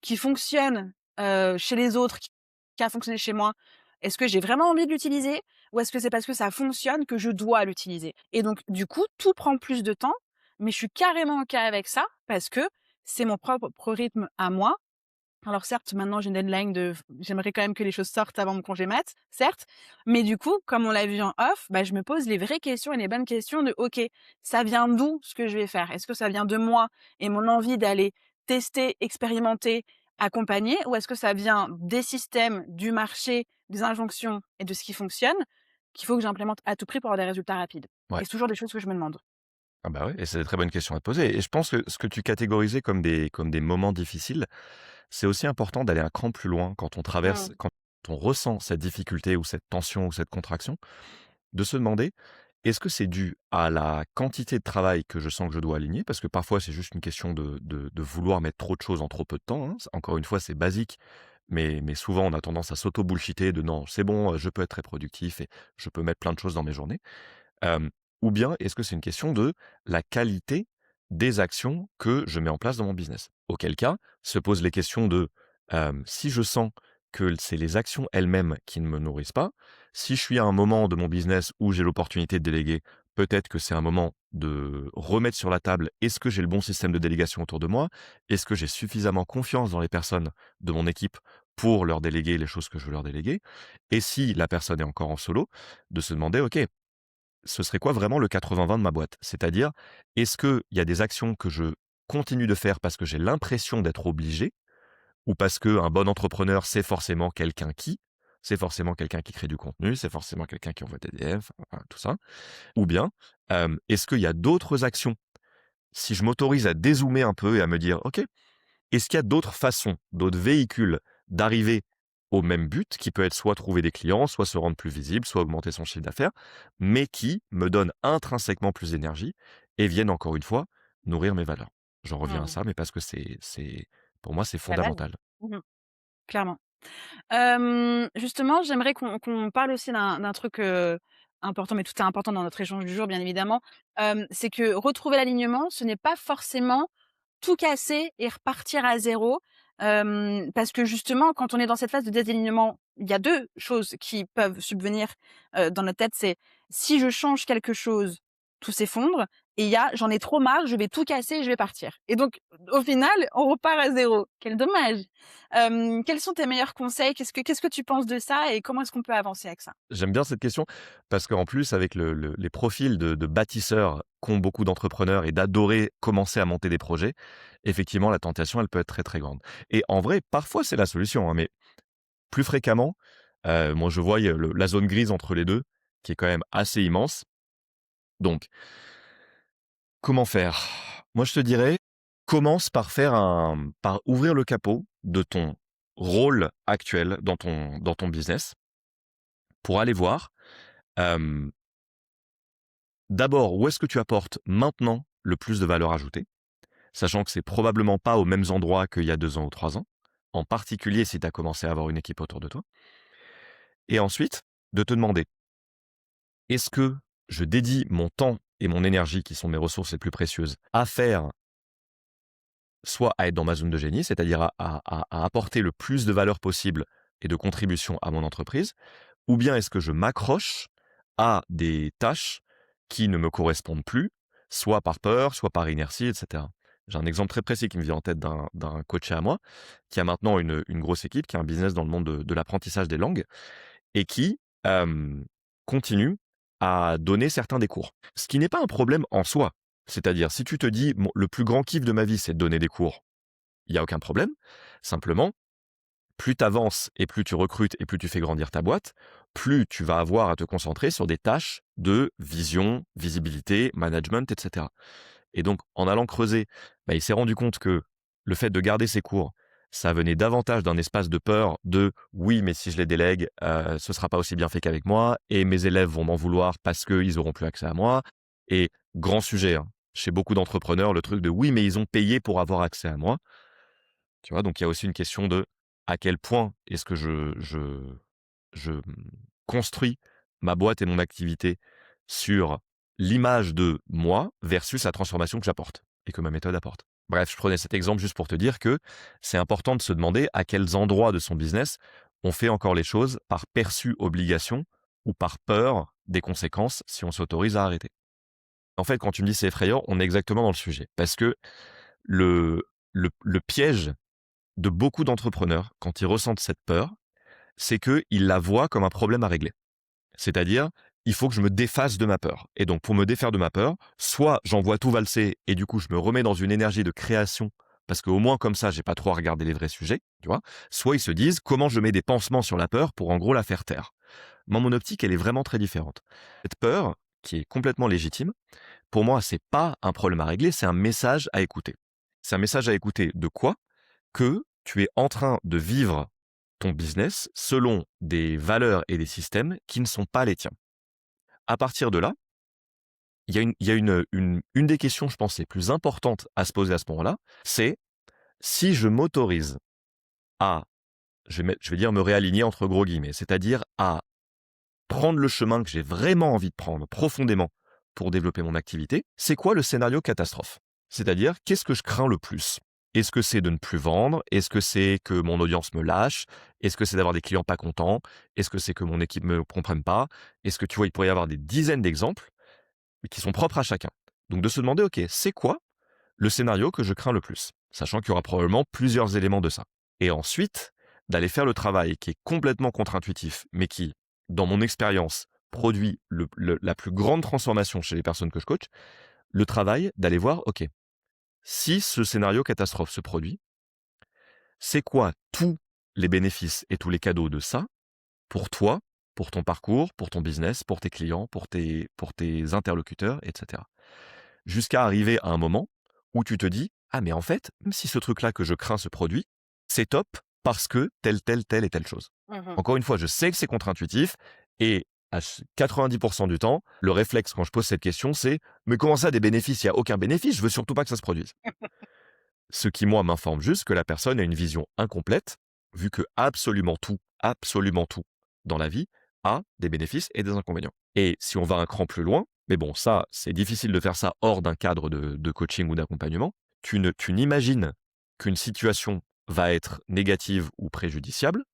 qui fonctionne, chez les autres, qui a fonctionné chez moi? Est-ce que j'ai vraiment envie de l'utiliser? Ou est-ce que c'est parce que ça fonctionne que je dois l'utiliser? Et donc du coup, tout prend plus de temps, mais je suis carrément OK avec ça parce que c'est mon propre rythme à moi. Alors certes, maintenant j'ai une deadline j'aimerais quand même que les choses sortent avant mon congé mat, certes, mais du coup, comme on l'a vu en off, bah, je me pose les vraies questions et les bonnes questions de: «OK, ça vient d'où ce que je vais faire? Est-ce que ça vient de moi et mon envie d'aller tester, expérimenter, accompagner? Ou est-ce que ça vient des systèmes, du marché, des injonctions et de ce qui fonctionne, qu'il faut que j'implémente à tout prix pour avoir des résultats rapides?» Ouais. et c'est toujours des choses que je me demande. Ah bah, ouais et c'est des très bonnes questions à te poser et je pense que ce que tu catégorisais comme des moments difficiles, c'est aussi important d'aller un cran plus loin Mmh. quand on ressent cette difficulté ou cette tension ou cette contraction, de se demander: «Est-ce que c'est dû à la quantité de travail que je sens que je dois aligner?» parce que parfois c'est juste une question de vouloir mettre trop de choses en trop peu de temps, hein. Encore une fois, c'est basique, mais souvent on a tendance à s'auto-bullshiter de: «Non, c'est bon, je peux être très productif et je peux mettre plein de choses dans mes journées». Hem, ou bien est-ce que c'est une question de la qualité des actions que je mets en place dans mon business? Auquel cas, se posent les questions de, si je sens que c'est les actions elles-mêmes qui ne me nourrissent pas, si je suis à un moment de mon business où j'ai l'opportunité de déléguer, peut-être que c'est un moment de remettre sur la table, est-ce que j'ai le bon système de délégation autour de moi? Est-ce que j'ai suffisamment confiance dans les personnes de mon équipe pour leur déléguer les choses que je veux leur déléguer? Et si la personne est encore en solo, de se demander: «OK, ce serait quoi vraiment le 80-20 de ma boîte? C'est-à-dire, est-ce qu'il y a des actions que je continue de faire parce que j'ai l'impression d'être obligé ou parce qu'un bon entrepreneur, c'est forcément quelqu'un qui crée du contenu, c'est forcément quelqu'un qui envoie des DM, enfin, tout ça. Ou bien, est-ce qu'il y a d'autres actions? Si je m'autorise à dézoomer un peu et à me dire: «OK, Est-ce qu'il y a d'autres façons, d'autres véhicules d'arriver au même but, qui peut être soit trouver des clients, soit se rendre plus visible, soit augmenter son chiffre d'affaires, mais qui me donnent intrinsèquement plus d'énergie et viennent encore une fois nourrir mes valeurs. J'en reviens à Mmh. ça, mais parce que pour moi, c'est La base. fondamental. Mmh. Clairement. Justement, j'aimerais qu'on parle aussi d'un truc, important, mais tout est important dans notre échange du jour, bien évidemment. C'est que retrouver l'alignement, ce n'est pas forcément tout casser et repartir à zéro, parce que justement, quand on est dans cette phase de désalignement, il y a 2 choses qui peuvent subvenir, dans notre tête. C'est: si je change quelque chose, tout s'effondre, et il y a: j'en ai trop marre, je vais tout casser et je vais partir. Et donc au final, on repart à zéro. Quel dommage! Quels sont tes meilleurs conseils? Qu'est-ce que tu penses de ça et comment est-ce qu'on peut avancer avec ça? J'aime bien cette question parce qu'en plus, avec les profils de bâtisseurs qu'ont beaucoup d'entrepreneurs et d'adorer commencer à monter des projets, effectivement, la tentation, elle peut être très, très grande. Et en vrai, parfois, c'est la solution, hein, mais plus fréquemment, moi, je vois, il y a la zone grise entre les 2 qui est quand même assez immense. Donc, comment faire? Moi, je te dirais, commence par ouvrir le capot de ton rôle actuel dans ton business pour aller voir, hem, d'abord, où est-ce que tu apportes maintenant le plus de valeur ajoutée? Sachant que c'est probablement pas aux mêmes endroits qu'il y a 2 ans ou 3 ans, en particulier si tu as commencé à avoir une équipe autour de toi. Et ensuite, de te demander: «Est-ce que je dédie mon temps et mon énergie, qui sont mes ressources les plus précieuses, à faire soit à être dans ma zone de génie, c'est-à-dire à apporter le plus de valeur possible et de contribution à mon entreprise, ou bien est-ce que je m'accroche à des tâches qui ne me correspondent plus, soit par peur, soit par inertie, et cetera?» J'ai un exemple très précis qui me vient en tête d'un coach à moi, qui a maintenant une grosse équipe, qui a un business dans le monde de l'apprentissage des langues et qui, continue à donner certains des cours. Ce qui n'est pas un problème en soi. C'est-à-dire, si tu te dis: «Mon le plus grand kiff de ma vie, c'est de donner des cours», il y a aucun problème. Simplement, plus tu avances et plus tu recrutes et plus tu fais grandir ta boîte, plus tu vas avoir à te concentrer sur des tâches de vision, visibilité, management, et cetera. Et donc, en allant creuser, bah, il s'est rendu compte que le fait de garder ses cours, ça venait davantage d'un espace de peur de: «Oui, mais si je les délègue, ce sera pas aussi bien fait qu'avec moi et mes élèves vont m'en vouloir parce qu'ils auront plus accès à moi», et grand sujet, hein, chez beaucoup d'entrepreneurs, le truc de: «Oui, mais ils ont payé pour avoir accès à moi». Tu vois? Donc il y a aussi une question de: à quel point est-ce que je construis ma boîte et mon activité sur l'image de moi versus la transformation que j'apporte et que ma méthode apporte. Bref, je prenais cet exemple juste pour te dire que c'est important de se demander à quels endroits de son business on fait encore les choses par perçue obligation ou par peur des conséquences si on s'autorise à arrêter. En fait, quand tu me dis c'est effrayant, on est exactement dans le sujet. Parce que le, le piège de beaucoup d'entrepreneurs, quand ils ressentent cette peur, c'est qu'ils la voient comme un problème à régler. C'est-à-dire, il faut que je me défasse de ma peur. Et donc, pour me défaire de ma peur, soit j'envoie tout valser et du coup, je me remets dans une énergie de création parce qu'au moins comme ça, j'ai pas trop à regarder les vrais sujets, tu vois. Soit ils se disent comment je mets des pansements sur la peur pour en gros la faire taire. Moi, mon optique, elle est vraiment très différente. Cette peur, qui est complètement légitime, pour moi, c'est pas un problème à régler, c'est un message à écouter. C'est un message à écouter de quoi? Que tu es en train de vivre ton business selon des valeurs et des systèmes qui ne sont pas les tiens. À partir de là, il y a une des questions, je pense, les plus importantes à se poser à ce moment-là, c'est: si je m'autorise à, je vais dire me réaligner entre gros guillemets, c'est-à-dire à prendre le chemin que j'ai vraiment envie de prendre profondément pour développer mon activité, c'est quoi le scénario catastrophe? C'est-à-dire, qu'est-ce que je crains le plus? Est-ce que c'est de ne plus vendre? Est-ce que c'est que mon audience me lâche? Est-ce que c'est d'avoir des clients pas contents? Est-ce que c'est que mon équipe me comprenne pas? Est-ce que tu vois, il pourrait y avoir des dizaines d'exemples, mais qui sont propres à chacun. Donc de se demander, OK, c'est quoi le scénario que je crains le plus? Sachant qu'il y aura probablement plusieurs éléments de ça. Et ensuite, d'aller faire le travail qui est complètement contre-intuitif, mais qui, dans mon expérience, produit la plus grande transformation chez les personnes que je coach, le travail d'aller voir, OK, si ce scénario catastrophe se produit, c'est quoi tous les bénéfices et tous les cadeaux de ça pour toi, pour ton parcours, pour ton business, pour tes clients, pour tes interlocuteurs, etc. Jusqu'à arriver à un moment où tu te dis: «Ah mais en fait, même si ce truc-là que je crains se produit, c'est top parce que telle et telle chose». Mmh. Encore une fois, je sais que c'est contre-intuitif et à 90 du temps, le réflexe quand je pose cette question, c'est: «Mais comment ça des bénéfices? Il y a aucun bénéfice, je veux surtout pas que ça se produise». Ce qui, moi, m'informe juste que la personne a une vision incomplète, vu que absolument tout dans la vie a des bénéfices et des inconvénients. Et si on va un cran plus loin, mais bon, ça, c'est difficile de faire ça hors d'un cadre de coaching ou d'accompagnement, tu n'imagines qu'une situation va être négative ou préjudiciable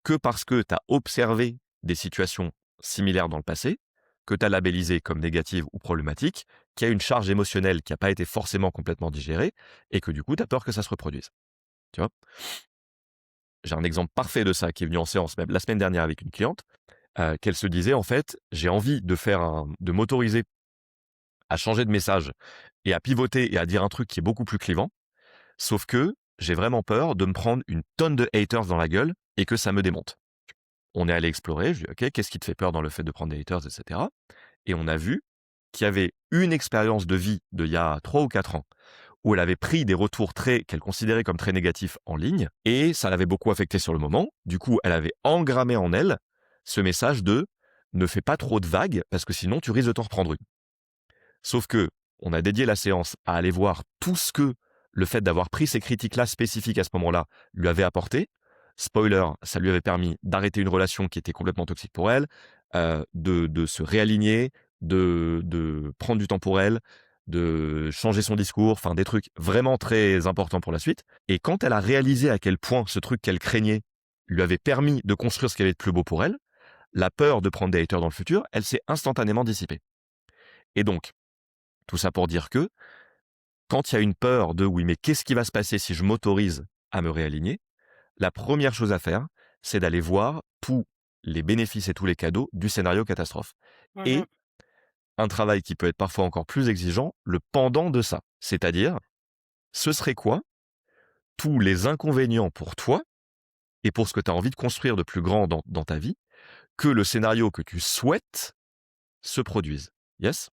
que parce que tu as observé des situations similaires dans le passé, que tu as labellisées comme négatives ou problématiques, qui a une charge émotionnelle qui n'a pas été forcément complètement digérée, et que du coup, tu as peur que ça se reproduise. Tu vois? J'ai un exemple parfait de ça qui est venu en séance même la semaine dernière avec une cliente, qu'elle se disait en fait: «J'ai envie de m'autoriser à changer de message et à pivoter et à dire un truc qui est beaucoup plus clivant, sauf que j'ai vraiment peur de me prendre une tonne de haters dans la gueule et que ça me démonte». On est allé explorer, je lui ai dit: «OK, qu'est-ce qui te fait peur dans le fait de prendre des haters et cetera?» Et on a vu qu'il y avait une expérience de vie d'il y a 3 ou 4 ans, où elle avait pris des retours qu'elle considérait comme très négatifs en ligne et ça l'avait beaucoup affectée sur le moment. Du coup, elle avait engrammé en elle ce message de: «Ne fais pas trop de vagues parce que sinon tu risques de t'en reprendre une». Sauf que on a dédié la séance à aller voir tout ce que le fait d'avoir pris ces critiques-là spécifiques à ce moment-là lui avait apporté. Spoiler, ça lui avait permis d'arrêter une relation qui était complètement toxique pour elle, de se réaligner, de prendre du temps pour elle, de changer son discours, enfin des trucs vraiment très importants pour la suite. Et quand elle a réalisé à quel point ce truc qu'elle craignait lui avait permis de construire ce qu'il y avait de plus beau pour elle, la peur de prendre des haters dans le futur, elle s'est instantanément dissipée. Et donc, tout ça pour dire que quand il y a une peur de oui, mais qu'est-ce qui va se passer si je m'autorise à me réaligner? La première chose à faire, c'est d'aller voir tous les bénéfices et tous les cadeaux du scénario catastrophe. Mmh. Et un travail qui peut être parfois encore plus exigeant, le pendant de ça. C'est-à-dire, ce serait quoi tous les inconvénients pour toi et pour ce que tu as envie de construire de plus grand dans ta vie, que le scénario que tu souhaites se produise. Yes?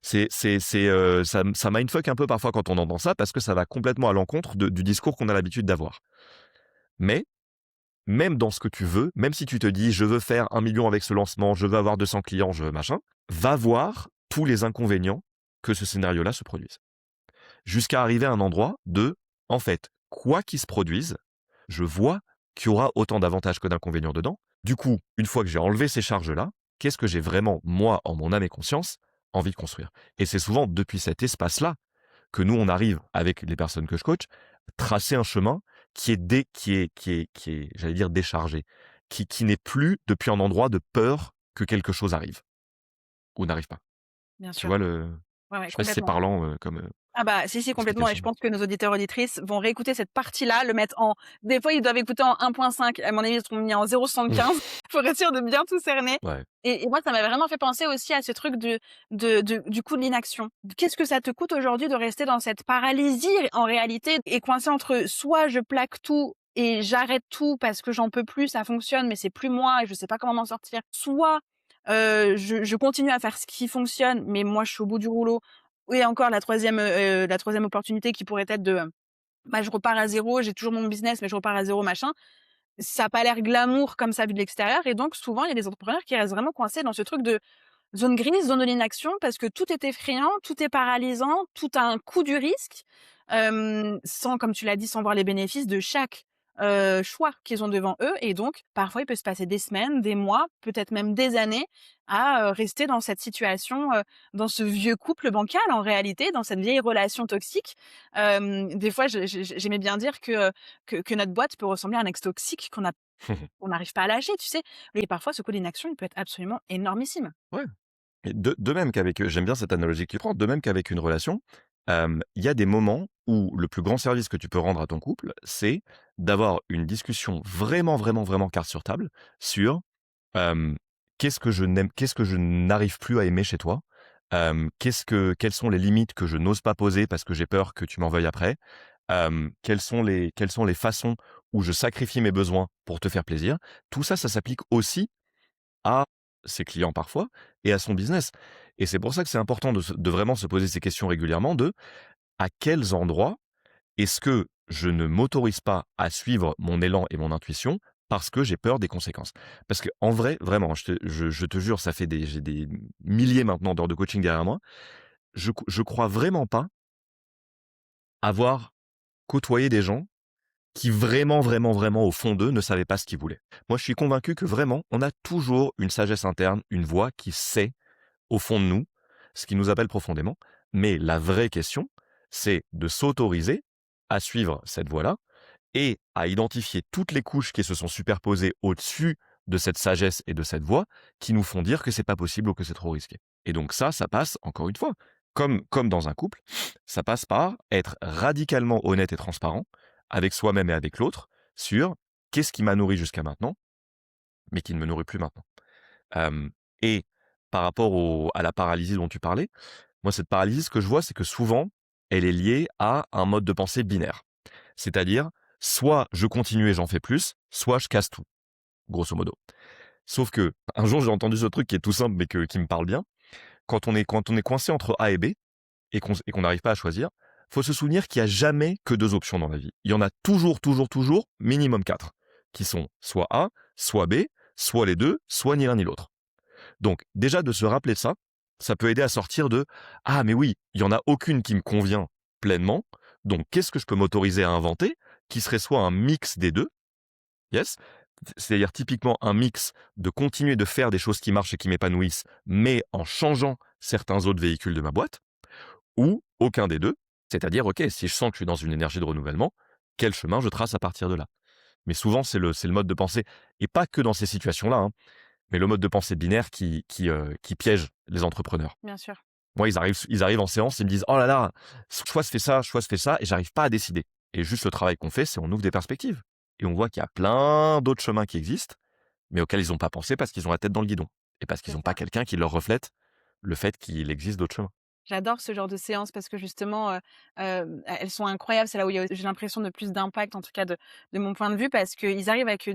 Ça mindfuck un peu parfois quand on entend ça parce que ça va complètement à l'encontre du discours qu'on a l'habitude d'avoir. Mais même dans ce que tu veux, même si tu te dis: «Je veux faire 1 million avec ce lancement, je veux avoir 200 clients, je veux machin», va voir tous les inconvénients que ce scénario-là se produise. Jusqu'à arriver à un endroit de: «En fait, quoi qu'il se produise, je vois qu'il y aura autant d'avantages que d'inconvénients dedans. Du coup, une fois que j'ai enlevé ces charges-là, qu'est-ce que j'ai vraiment, moi, en mon âme et conscience, envie de construire?» Et c'est souvent depuis cet espace-là que nous, on arrive, avec les personnes que je coach, tracer un chemin qui est, j'allais dire, déchargé, qui n'est plus depuis un endroit de peur que quelque chose arrive ou n'arrive pas. Bien Tu sûr. vois Ouais, je ouais, sais pas si c'est complètement. parlant, comme, Ah bah, si, si, complètement et je explication. pense que nos auditeurs, auditrices vont réécouter cette partie-là, le mettre en des fois, ils doivent écouter en 1.5. À mon avis, ils seront mis en 0.75 pour être sûr de bien tout cerner Ouais. et moi, ça m'a vraiment fait penser aussi à ce truc du coup de l'inaction. Qu'est-ce que ça te coûte aujourd'hui de rester dans cette paralysie en réalité et coincé entre soit je plaque tout et j'arrête tout parce que j'en peux plus, ça fonctionne, mais c'est plus moi et je sais pas comment m'en sortir. Soit, je continue à faire ce qui fonctionne, mais moi, je suis au bout du rouleau et encore la troisième opportunité qui pourrait être de, bah, je repars à zéro, j'ai toujours mon business, mais je repars à zéro machin. Ça a pas l'air glamour comme ça vu de l'extérieur et donc souvent, il y a des entrepreneurs qui restent vraiment coincés dans ce truc de zone grise, zone de l'inaction parce que tout est effrayant, tout est paralysant, tout a un coût du risque, sans comme tu l'as dit, sans voir les bénéfices de chaque, choix qu'ils ont devant eux et donc parfois il peut se passer des semaines, des mois, peut-être même des années à, rester dans cette situation, dans ce vieux couple bancal en réalité, dans cette vieille relation toxique. Des fois j'aimais bien dire que notre boîte peut ressembler à un ex toxique qu'on n'arrive pas à lâcher, tu sais? Et parfois ce coup d'inaction, il peut être absolument énormissime. Ouais. Et de même qu'avec, j'aime bien cette analogie que tu prends, de même qu'avec une relation, il y a des moments où le plus grand service que tu peux rendre à ton couple, c'est d'avoir une discussion vraiment, vraiment, vraiment carte sur table sur, hem, qu'est-ce que je n'arrive plus à aimer chez toi? Quelles sont les limites que je n'ose pas poser parce que j'ai peur que tu m'en veuilles après? Quelles sont les façons où je sacrifie mes besoins pour te faire plaisir? Tout ça, ça s'applique aussi à ses clients parfois et à son business. Et c'est pour ça que c'est important de vraiment se poser ces questions régulièrement de à quels endroits Est-ce que je ne m'autorise pas à suivre mon élan et mon intuition parce que j'ai peur des conséquences? Parce qu'en vrai, vraiment, je te jure, ça fait j'ai des milliers maintenant d'heures de coaching derrière moi. Je crois vraiment pas avoir côtoyé des gens qui vraiment, vraiment, vraiment, au fond d'eux, ne savaient pas ce qu'ils voulaient. Moi, je suis convaincu que vraiment, on a toujours une sagesse interne, une voix qui sait, au fond de nous, ce qui nous appelle profondément. Mais la vraie question, c'est de s'autoriser à suivre cette voie-là et à identifier toutes les couches qui se sont superposées au-dessus de cette sagesse et de cette voix qui nous font dire que c'est pas possible ou que c'est trop risqué. Et donc ça passe, encore une fois, comme dans un couple, ça passe par être radicalement honnête et transparent avec soi-même et avec l'autre sur qu'est-ce qui m'a nourri jusqu'à maintenant, mais qui ne me nourrit plus maintenant. Et par rapport à la paralysie dont tu parlais, moi, cette paralysie, ce que je vois, c'est que souvent, elle est liée à un mode de pensée binaire. C'est-à-dire, soit je continue et j'en fais plus, soit je casse tout, grosso modo. Sauf que, un jour, j'ai entendu ce truc qui est tout simple, mais qui me parle bien. Quand on est coincé entre A et B, et qu'on n'arrive pas à choisir, faut se souvenir qu'il n'y a jamais que deux options dans la vie. Il y en a toujours, toujours, toujours, minimum quatre, qui sont soit A, soit B, soit les deux, soit ni l'un ni l'autre. Donc, déjà, de se rappeler de ça, ça peut aider à sortir de «Ah, mais oui, il y en a aucune qui me convient pleinement, donc qu'est-ce que je peux m'autoriser à inventer?» qui serait soit un mix des deux, yes, c'est-à-dire typiquement un mix de continuer de faire des choses qui marchent et qui m'épanouissent, mais en changeant certains autres véhicules de ma boîte, ou aucun des deux, c'est-à-dire, OK, si je sens que je suis dans une énergie de renouvellement, quel chemin je trace à partir de là? Mais souvent, c'est le mode de pensée, et pas que dans ces situations-là, hein, mais le mode de pensée binaire qui piège les entrepreneurs. Bien sûr. Moi, ils arrivent en séance, ils me disent: «Oh là là, soit je fais ça, soit je fais ça», et j'arrive pas à décider. Et juste le travail qu'on fait, c'est on ouvre des perspectives et on voit qu'il y a plein d'autres chemins qui existent, mais auxquels ils ont pas pensé parce qu'ils ont la tête dans le guidon et parce qu'ils C'est ont ça. pas quelqu'un qui leur reflète le fait qu'il existe d'autres chemins. J'adore ce genre de séances parce que justement, elles sont incroyables. C'est là où il y a j'ai l'impression de plus d'impact, en tout cas de mon point de vue, parce qu'ils arrivent avec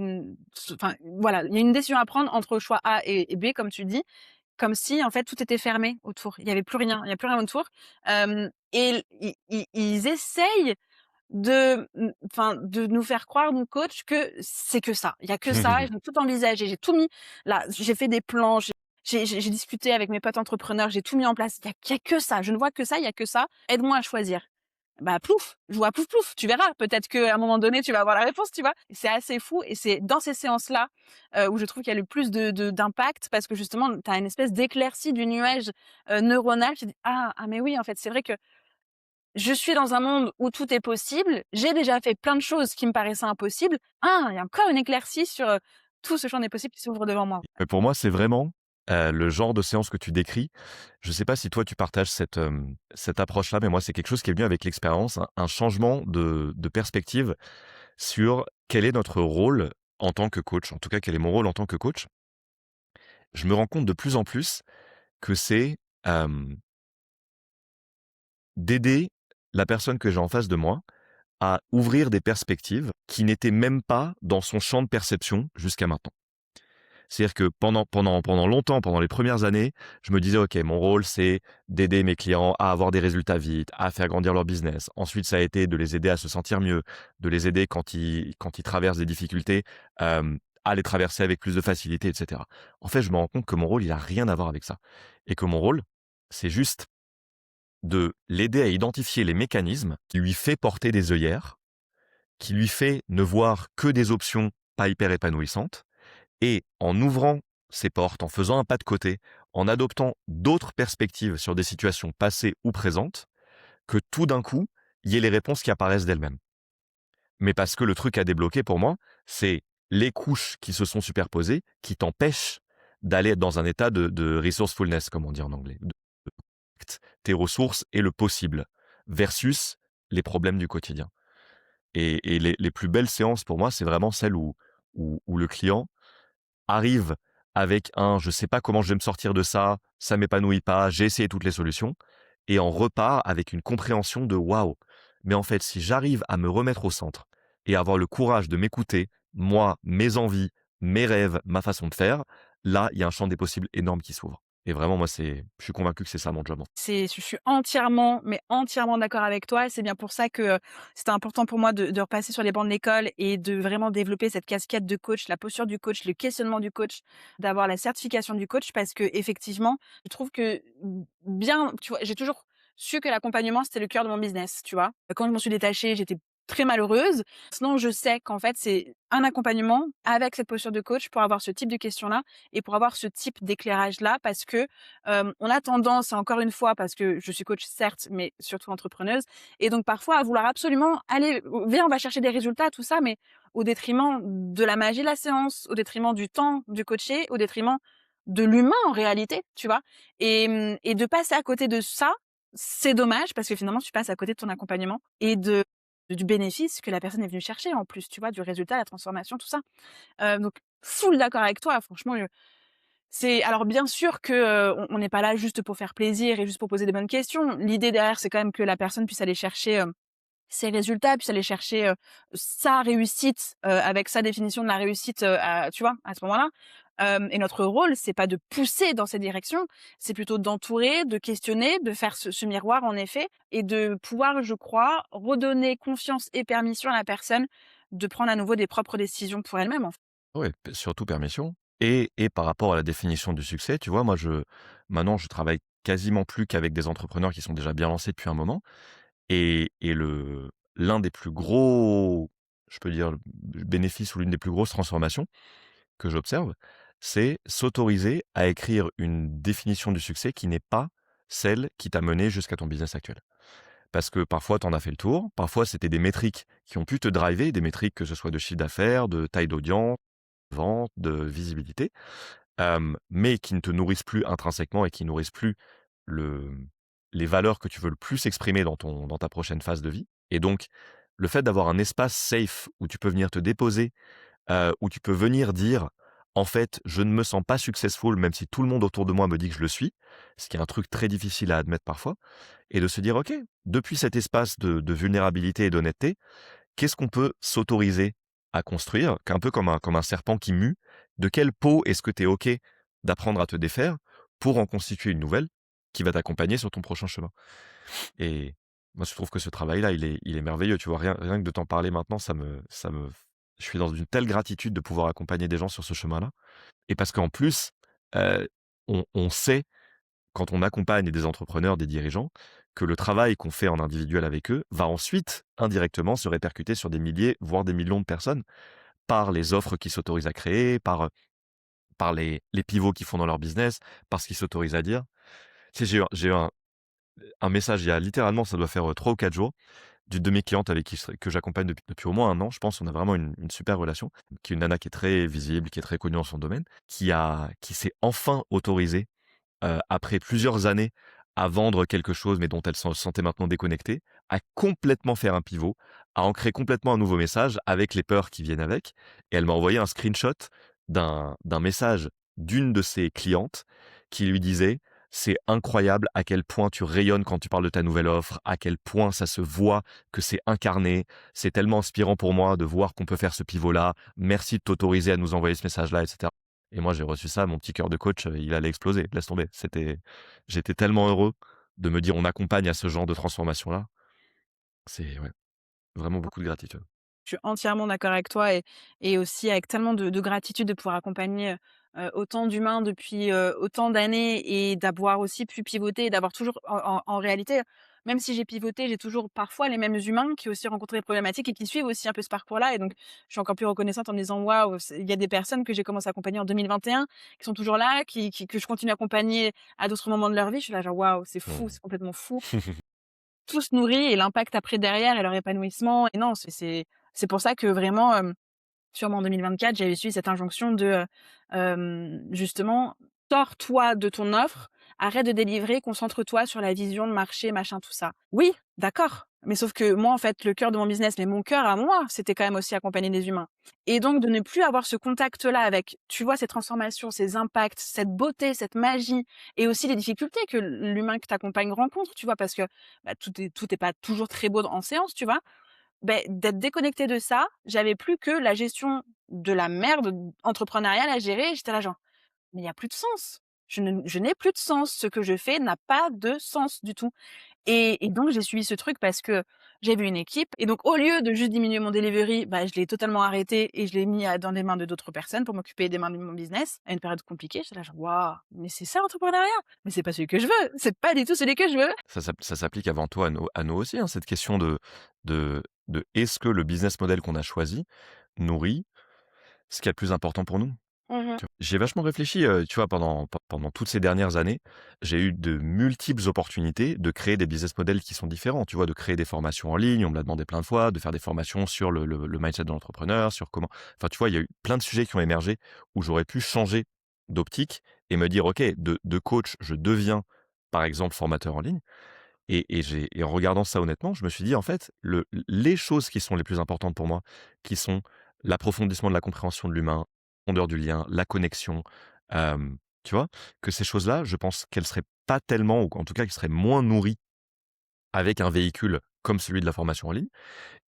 enfin, voilà, il y a une décision à prendre entre choix A et B, comme tu dis, comme si, en fait, tout était fermé autour. Il y avait plus rien, il y a plus rien autour. Et ils essayent enfin, de nous faire croire, mon coach, que c'est que ça. Il y a que ça, j'ai tout envisagé, j'ai tout mis là, j'ai fait des plans, j'ai discuté avec mes potes entrepreneurs, j'ai tout mis en place. Il y a que ça, je ne vois que ça, il y a que ça. Aide-moi à choisir. Bah, plouf, je vois plouf plouf, tu verras. Peut-être qu'à un moment donné, tu vas avoir la réponse, tu vois? C'est assez fou et c'est dans ces séances-là, où je trouve qu'il y a le plus d'impact parce que justement, tu as une espèce d'éclaircie du nuage, neuronal. Tu dis: «Ah mais oui, en fait, c'est vrai que je suis dans un monde où tout est possible. J'ai déjà fait plein de choses qui me paraissaient impossibles. Ah, il y a encore une éclaircie sur, tout ce champ des possibles qui s'ouvre devant moi». Mais pour moi, c'est vraiment, le genre de séance que tu décris. Je sais pas si toi tu partages cette approche-là, mais moi, c'est quelque chose qui est venu avec l'expérience, un changement de perspective sur quel est notre rôle en tant que coach. En tout cas, quel est mon rôle en tant que coach. Je me rends compte de plus en plus que c'est, d'aider la personne que j'ai en face de moi à ouvrir des perspectives qui n'étaient même pas dans son champ de perception jusqu'à maintenant. C'est-à-dire que pendant longtemps, pendant les premières années, je me disais: «OK, mon rôle, c'est d'aider mes clients à avoir des résultats vite, à faire grandir leur business». Ensuite, ça a été de les aider à se sentir mieux, de les aider quand ils traversent des difficultés, à les traverser avec plus de facilité, et cetera. En fait, je me rends compte que mon rôle, il a rien à voir avec ça et que mon rôle, c'est juste de l'aider à identifier les mécanismes qui lui fait porter des œillères, qui lui fait ne voir que des options pas hyper épanouissantes, et en ouvrant ses portes, en faisant un pas de côté, en adoptant d'autres perspectives sur des situations passées ou présentes, que tout d'un coup, il y ait les réponses qui apparaissent d'elles-mêmes. Mais parce que le truc à débloquer pour moi, c'est les couches qui se sont superposées qui t'empêchent d'aller dans un état de resourcefulness, comme on dit en anglais, tes ressources et le possible, versus les problèmes du quotidien. Et les plus belles séances pour moi, c'est vraiment celles où le client arrive avec un «je sais pas comment je vais me sortir de ça, ça m'épanouit pas, j'ai essayé toutes les solutions», et en repart avec une compréhension de «waouh, mais en fait, si j'arrive à me remettre au centre et avoir le courage de m'écouter, moi, mes envies, mes rêves, ma façon de faire, là, il y a un champ des possibles énorme qui s'ouvre». Et vraiment moi je suis convaincu que c'est ça mon job, hein. Je suis entièrement, mais entièrement d'accord avec toi. C'est bien pour ça que, c'était important pour moi de repasser sur les bancs de l'école et de vraiment développer cette casquette de coach, la posture du coach, le questionnement du coach, d'avoir la certification du coach parce que effectivement, je trouve que, bien tu vois, j'ai toujours su que l'accompagnement, c'était le cœur de mon business, tu vois? Quand je m'en suis détachée, j'étais très malheureuse. Sinon, je sais qu'en fait, c'est un accompagnement avec cette posture de coach pour avoir ce type de questions-là et pour avoir ce type d'éclairage-là parce que, on a tendance, encore une fois, parce que je suis coach certes, mais surtout entrepreneuse et donc parfois à vouloir absolument aller viens, on va chercher des résultats, tout ça, mais au détriment de la magie de la séance, au détriment du temps du coaché, au détriment de l'humain en réalité, tu vois? Et de passer à côté de ça, c'est dommage parce que finalement tu passes à côté de ton accompagnement et du bénéfice que la personne est venue chercher en plus, tu vois? Du résultat, la transformation, tout ça. Donc full d'accord avec toi, franchement, c'est alors bien sûr que, on n'est pas là juste pour faire plaisir et juste pour poser des bonnes questions. L'idée derrière, c'est quand même que la personne puisse aller chercher, ses résultats, puisse aller chercher, sa réussite, avec sa définition de la réussite, à tu vois, à ce moment-là. Et notre rôle, c'est pas de pousser dans cette direction, c'est plutôt d'entourer, de questionner, de faire ce miroir en effet et de pouvoir, je crois, redonner confiance et permission à la personne de prendre à nouveau des propres décisions pour elle-même, en fait. Ouais, surtout permission et par rapport à la définition du succès, tu vois, moi maintenant je travaille quasiment plus qu'avec des entrepreneurs qui sont déjà bien lancés depuis un moment et l'un des plus gros, je peux dire, bénéfices ou l'une des plus grosses transformations que j'observe, c'est s'autoriser à écrire une définition du succès qui n'est pas celle qui t'a mené jusqu'à ton business actuel. Parce que parfois, tu en as fait le tour, parfois c'était des métriques qui ont pu te driver, des métriques que ce soit de chiffre d'affaires, de taille d'audience, vente, de visibilité, mais qui ne te nourrissent plus intrinsèquement et qui nourrissent plus le les valeurs que tu veux le plus exprimer dans ta prochaine phase de vie et donc le fait d'avoir un espace safe où tu peux venir te déposer, où tu peux venir dire: «En fait, je ne me sens pas successful même si tout le monde autour de moi me dit que je le suis», ce qui est un truc très difficile à admettre parfois et de se dire: «OK, depuis cet espace de vulnérabilité et d'honnêteté, qu'est-ce qu'on peut s'autoriser à construire, qu'un peu comme un serpent qui mue? De quelle peau est-ce que tu es OK d'apprendre à te défaire pour en constituer une nouvelle qui va t'accompagner sur ton prochain chemin? Et moi, je trouve que ce travail-là, il est merveilleux, tu vois? Rien que de t'en parler maintenant, ça me je suis dans une telle gratitude de pouvoir accompagner des gens sur ce chemin-là et parce qu'en plus, heu, on sait quand on accompagne des entrepreneurs, des dirigeants, que le travail qu'on fait en individuel avec eux va ensuite, indirectement, se répercuter sur des milliers, voire des millions de personnes, par les offres qu'ils s'autorisent à créer, par les pivots qu'ils font dans leur business, par ce qu'ils s'autorisent à dire. Tu sais, j'ai eu un message il y a littéralement, ça doit faire 3 ou 4 jours, d'une de mes clientes avec qui que j'accompagne depuis au moins un an, je pense. On a vraiment une super relation, qui est une nana qui est très visible, qui est très connue dans son domaine, qui s'est enfin autorisée après plusieurs années à vendre quelque chose, mais dont elle se sentait maintenant déconnectée, à complètement faire un pivot, à ancrer complètement un nouveau message avec les peurs qui viennent avec. Et elle m'a envoyé un screenshot d'un message d'une de ses clientes qui lui disait: «C'est incroyable à quel point tu rayonnes quand tu parles de ta nouvelle offre, à quel point ça se voit que c'est incarné. C'est tellement inspirant pour moi de voir qu'on peut faire ce pivot-là. Merci de t'autoriser à nous envoyer ce message-là», etc. Et moi, j'ai reçu ça, mon petit cœur de coach, il allait exploser, laisse tomber. J'étais tellement heureux de me dire: «On accompagne à ce genre de transformation-là». C'est ouais, vraiment beaucoup de gratitude. Je suis entièrement d'accord avec toi et aussi avec tellement de gratitude de pouvoir accompagner, autant d'humains depuis, autant d'années et d'avoir aussi pu pivoter et d'avoir toujours en réalité, même si j'ai pivoté, j'ai toujours parfois les mêmes humains qui ont aussi rencontré des problématiques et qui suivent aussi un peu ce parcours-là et donc je suis encore plus reconnaissante en me disant: «Waouh, il y a des personnes que j'ai commencé à accompagner en 2021 qui sont toujours là, que je continue à accompagner à d'autres moments de leur vie». Je suis là genre: «Waouh, c'est fou, Mmh. c'est complètement fou». Tout se nourrit et l'impact après derrière et leur épanouissement et non, c'est pour ça que vraiment, sûrement en 2024, j'avais suivi cette injonction de, justement: «Sors-toi de ton offre, arrête de délivrer, concentre-toi sur la vision de marché, machin, tout ça». Oui, d'accord, mais sauf que moi, en fait, le cœur de mon business, mais mon cœur à moi, c'était quand même aussi accompagner des humains et donc de ne plus avoir ce contact-là avec, tu vois, ces transformations, ces impacts, cette beauté, cette magie et aussi les difficultés que l'humain que tu accompagnes rencontre, tu vois? Parce que, bah, tout est pas toujours très beau en séance, tu vois? Beh, d'être déconnectée de ça, j'avais plus que la gestion de la merde entrepreneuriale à gérer. J'étais là genre: «Mais il y a plus de sens». je n'ai plus de sens. Ce que je fais n'a pas de sens du tout. Et donc j'ai suivi ce truc parce que j'ai vu une équipe et donc au lieu de juste diminuer mon delivery, bah, je l'ai totalement arrêté et je l'ai mis dans les mains de d'autres personnes pour m'occuper des mains de mon business à une période compliquée. J'étais là genre: «Waouh, mais c'est ça l'entrepreneuriat? Mais c'est pas celui que je veux, c'est pas du tout celui que je veux». Ça s'applique avant tout à nous aussi, hein, cette question de est-ce que le business model qu'on a choisi nourrit ce qui est le plus important pour nous? Mmh. Tu vois? J'ai vachement réfléchi, tu vois, pendant toutes ces dernières années, j'ai eu de multiples opportunités de créer des business models qui sont différents, tu vois? De créer des formations en ligne, on me l'a demandé plein de fois, de faire des formations sur le mindset de l'entrepreneur, sur comment enfin, tu vois, il y a eu plein de sujets qui ont émergé où j'aurais pu changer d'optique et me dire: «OK, de coach, je deviens, par exemple, formateur en ligne». Et en regardant ça honnêtement, je me suis dit: «En fait, les choses qui sont les plus importantes pour moi, qui sont l'approfondissement de la compréhension de l'humain, la profondeur du lien, la connexion», tu vois? Que ces choses-là, je pense qu'elles seraient pas tellement ou en tout cas qu'elles seraient moins nourries avec un véhicule comme celui de la formation en ligne.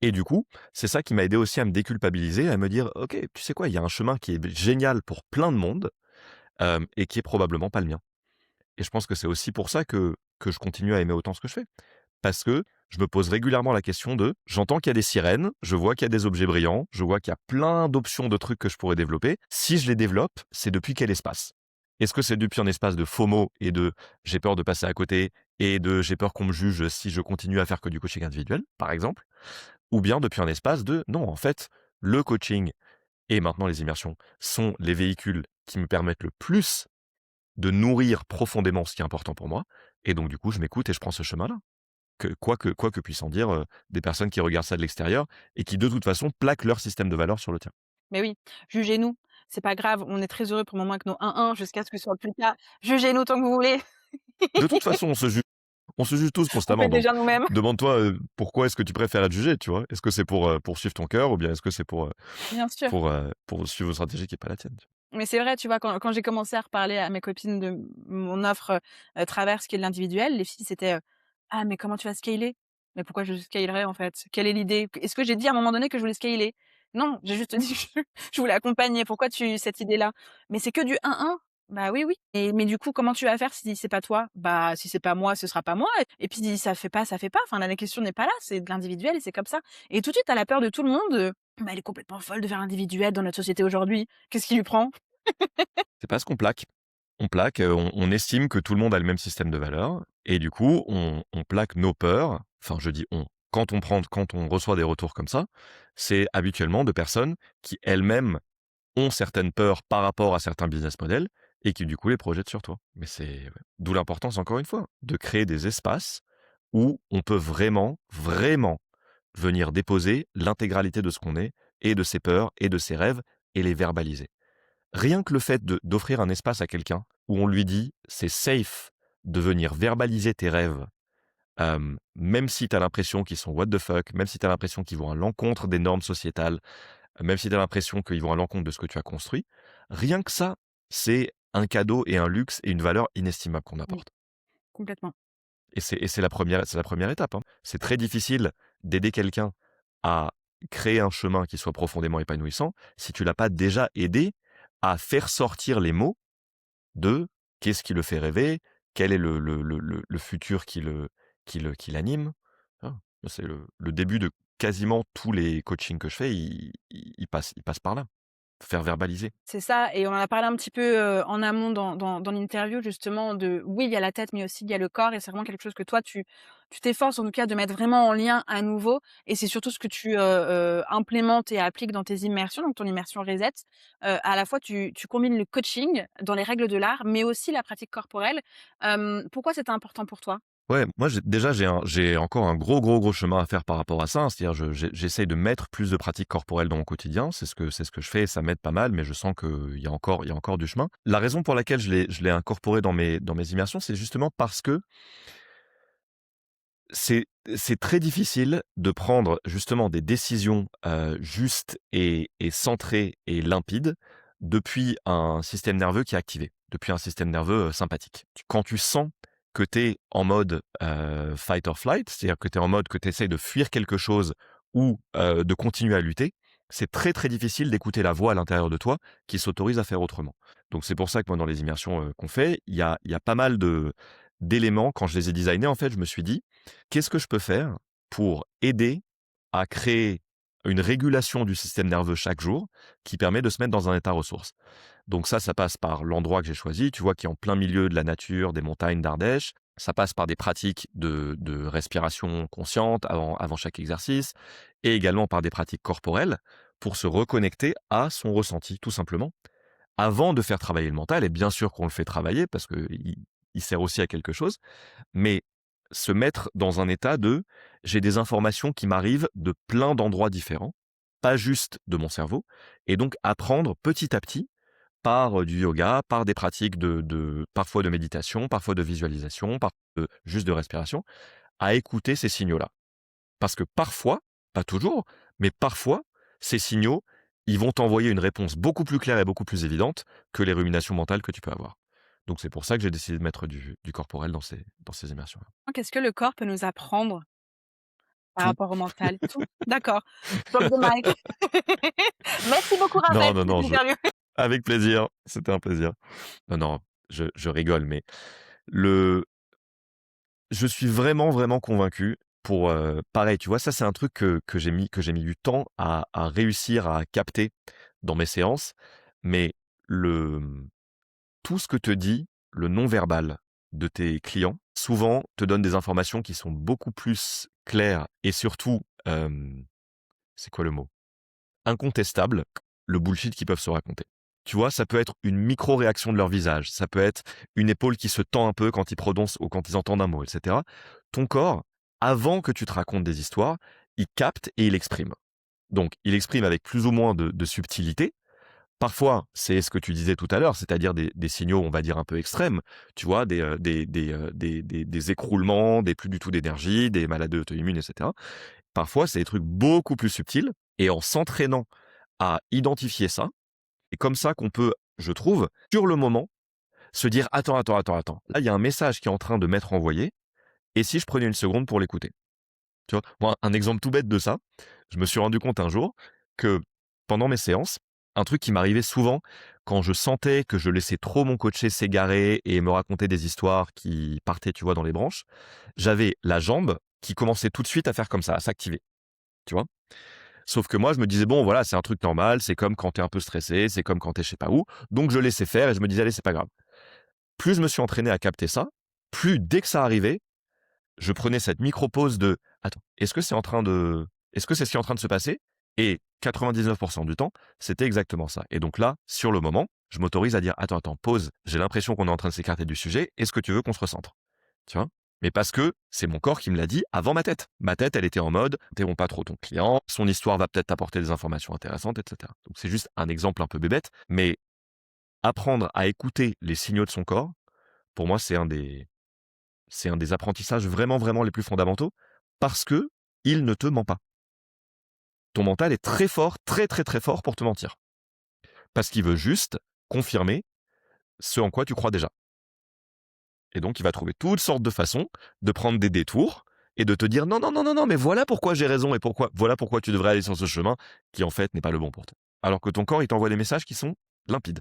Et du coup, c'est ça qui m'a aidé aussi à me déculpabiliser, à me dire: «OK, tu sais quoi? Il y a un chemin qui est génial pour plein de monde, et qui est probablement pas le mien». Et je pense que c'est aussi pour ça que je continue à aimer autant ce que je fais. Parce que je me pose régulièrement la question de j'entends qu'il y a des sirènes, je vois qu'il y a des objets brillants, je vois qu'il y a plein d'options de trucs que je pourrais développer. Si je les développe, c'est depuis quel espace? Est-ce que c'est depuis un espace de FOMO et de j'ai peur de passer à côté et de j'ai peur qu'on me juge si je continue à faire que du coaching individuel, par exemple? Ou bien depuis un espace de non, en fait, le coaching et maintenant les immersions sont les véhicules qui me permettent le plus de nourrir profondément ce qui est important pour moi et donc du coup, je m'écoute et je prends ce chemin-là. Quoi que puissent en dire, des personnes qui regardent ça de l'extérieur et qui, de toute façon, plaquent leur système de valeurs sur le tien. Mais oui, jugez-nous, c'est pas grave, on est très heureux pour le moment avec nos 1-1 jusqu'à ce que ce soit plus le cas. Jugez-nous tant que vous voulez, De toute façon, on se juge tous on constamment, fait donc déjà nous-mêmes. demande-toi, pourquoi est-ce que tu préfères être jugé, tu vois? Est-ce que c'est pour suivre ton cœur ou bien est-ce que c'est Bien sûr. pour suivre une stratégie qui est pas la tienne, tu vois? Mais c'est vrai, tu vois, quand j'ai commencé à reparler à mes copines de mon offre, Traverse qui est de l'individuel, les filles c'était: «Ah mais comment tu vas scaler?» «Mais pourquoi je scalerais en fait? Quelle est l'idée?» Est-ce que j'ai dit à un moment donné que je voulais scaler? Non, j'ai juste dit que je voulais accompagner. Pourquoi tu cette idée-là? «Mais c'est que du 1-1». Bah oui, oui et mais du coup, comment tu vas faire si c'est pas toi? Bah, si c'est pas moi, ce sera pas moi et puis si ça fait pas, ça fait pas. Enfin là, la question n'est pas là, c'est de l'individuel et c'est comme ça et tout de suite, tu as la peur de tout le monde, «Bah, elle est complètement folle de faire l'individuel dans notre société aujourd'hui. Qu'est-ce qui lui prend?» C'est pas ce qu'on plaque. On plaque, on estime que tout le monde a le même système de valeurs et du coup, on plaque nos peurs, enfin je dis «on», quand on reçoit des retours comme ça, c'est habituellement de personnes qui elles-mêmes ont certaines peurs par rapport à certains business models et qui du coup les projettent sur toi. Mais c'est ouais, d'où l'importance encore une fois, de créer des espaces où on peut vraiment, vraiment venir déposer l'intégralité de ce qu'on est et de ses peurs et de ses rêves et les verbaliser. Rien que le fait d'offrir un espace à quelqu'un où on lui dit: «C'est safe de venir verbaliser tes rêves, même si tu as l'impression qu'ils sont what the fuck, même si tu as l'impression qu'ils vont à l'encontre des normes sociétales, même si tu as l'impression qu'ils vont à l'encontre de ce que tu as construit». Rien que ça, c'est un cadeau et un luxe et une valeur inestimable qu'on Oui, apporte. complètement. Et c'est la première étape, hein. C'est très difficile d'aider quelqu'un à créer un chemin qui soit profondément épanouissant si tu l'as pas déjà aidé à faire sortir les mots de qu'est-ce qui le fait rêver? Quel est le futur qui l'anime? Hein, c'est le début de quasiment tous les coachings que je fais, ils passent par là. Faire verbaliser. C'est ça et on en a parlé un petit peu, en amont dans l'interview justement de oui, il y a la tête, mais aussi il y a le corps et c'est vraiment quelque chose que toi tu t'efforces en tout cas de mettre vraiment en lien à nouveau et c'est surtout ce que tu, implémentes et appliques dans tes immersions, donc ton immersion Reset. À la fois tu combines le coaching dans les règles de l'art, mais aussi la pratique corporelle. Pourquoi c'était important pour toi? Ouais, moi j'ai encore un gros chemin à faire par rapport à ça, hein. C'est-à-dire j'essaye de mettre plus de pratiques corporelles dans mon quotidien. C'est ce que je fais et ça m'aide pas mal, mais je sens qu'il y a encore du chemin. La raison pour laquelle je l'ai incorporé dans mes immersions, c'est justement parce que c'est très difficile de prendre justement des décisions, justes et centrées et limpides depuis un système nerveux qui est activé, depuis un système nerveux, sympathique. Quand tu sens que tu es en mode, fight or flight, c'est-à-dire que tu es en mode que tu essaies de fuir quelque chose ou, de continuer à lutter, c'est très, très difficile d'écouter la voix à l'intérieur de toi qui s'autorise à faire autrement. Donc c'est pour ça que moi, dans les immersions, qu'on fait, il y a pas mal d'éléments. Quand je les ai designés, en fait, je me suis dit: «Qu'est-ce que je peux faire pour aider à créer une régulation du système nerveux chaque jour qui permet de se mettre dans un état ressource?» Donc ça passe par l'endroit que j'ai choisi, tu vois, qui est en plein milieu de la nature, des montagnes d'Ardèche. Ça passe par des pratiques de respiration consciente avant chaque exercice et également par des pratiques corporelles pour se reconnecter à son ressenti, tout simplement, avant de faire travailler le mental. Et bien sûr qu'on le fait travailler parce qu'il sert aussi à quelque chose, mais se mettre dans un état de: j'ai des informations qui m'arrivent de plein d'endroits différents, pas juste de mon cerveau, et donc apprendre petit à petit par, du yoga, par des pratiques de parfois de méditation, parfois de visualisation, juste de respiration, à écouter ces signaux-là. Parce que parfois, pas toujours, mais parfois, ces signaux, ils vont t'envoyer une réponse beaucoup plus claire et beaucoup plus évidente que les ruminations mentales que tu peux avoir. Donc c'est pour ça que j'ai décidé de mettre du corporel dans ces immersions-là. Qu'est-ce que le corps peut nous apprendre par Tout. rapport au mental? Tout? D'accord. Drop the mic. Merci beaucoup Non, Raphaël non, pour cette non, interview. avec plaisir, c'était un plaisir. Non, non, je rigole, mais le je suis vraiment, vraiment convaincu pour, pareil, tu vois? Ça, c'est un truc que j'ai mis du temps à réussir à capter dans mes séances, mais le, tout ce que te dit le non-verbal de tes clients, souvent te donne des informations qui sont beaucoup plus claires et surtout, c'est quoi le mot? Incontestables, le bullshit qu'ils peuvent se raconter. Tu vois, ça peut être une micro-réaction de leur visage, ça peut être une épaule qui se tend un peu quand ils prononcent ou quand ils entendent un mot, et cetera. Ton corps, avant que tu te racontes des histoires, il capte et il exprime. Donc, il exprime avec plus ou moins de subtilité. Parfois, c'est ce que tu disais tout à l'heure, c'est-à-dire des signaux, on va dire, un peu extrêmes, tu vois? Des écroulements, des plus du tout d'énergie, des maladies auto-immunes, et cetera. Parfois, c'est des trucs beaucoup plus subtils et en s'entraînant à identifier ça, et comme ça qu'on peut, je trouve, sur le moment, se dire: «Attends, attends, attends, attends, là, il y a un message qui est en train de m'être envoyé et si je prenais une seconde pour l'écouter?» Tu vois? Moi, un exemple tout bête de ça, je me suis rendu compte un jour que pendant mes séances, un truc qui m'arrivait souvent quand je sentais que je laissais trop mon coaché s'égarer et me raconter des histoires qui partaient, tu vois, dans les branches, j'avais la jambe qui commençait tout de suite à faire comme ça, à s'activer, tu vois? Sauf que moi, je me disais: «Bon, voilà, c'est un truc normal, c'est comme quand tu es un peu stressé, c'est comme quand tu es je sais pas où», donc je laissais faire et je me disais: «Allez, c'est pas grave». Plus je me suis entraîné à capter ça, plus dès que ça arrivait, je prenais cette micro pause de: «Attends, est-ce que c'est ce qui est en train de se passer?» Et 99 du temps, c'était exactement ça. Et donc là, sur le moment, je m'autorise à dire: «Attends, attends, pause, j'ai l'impression qu'on est en train de s'écarter du sujet. Est-ce que tu veux qu'on se recentre?» Tu vois? Mais parce que c'est mon corps qui me l'a dit avant ma tête. Ma tête, elle était en mode: «Interromps pas trop ton client, son histoire va peut-être t'apporter des informations intéressantes», et cetera. Donc c'est juste un exemple un peu bébête, mais apprendre à écouter les signaux de son corps, pour moi, c'est un des apprentissages vraiment, vraiment les plus fondamentaux parce que il ne te ment pas. Ton mental est très fort, très, très, très fort pour te mentir. Parce qu'il veut juste confirmer ce en quoi tu crois déjà. Et donc, il va trouver toutes sortes de façons de prendre des détours et de te dire: «Non, non, non, non, non, mais voilà pourquoi j'ai raison et voilà pourquoi tu devrais aller sur ce chemin qui, en fait, n'est pas le bon pour toi». Alors que ton corps, il t'envoie des messages qui sont limpides,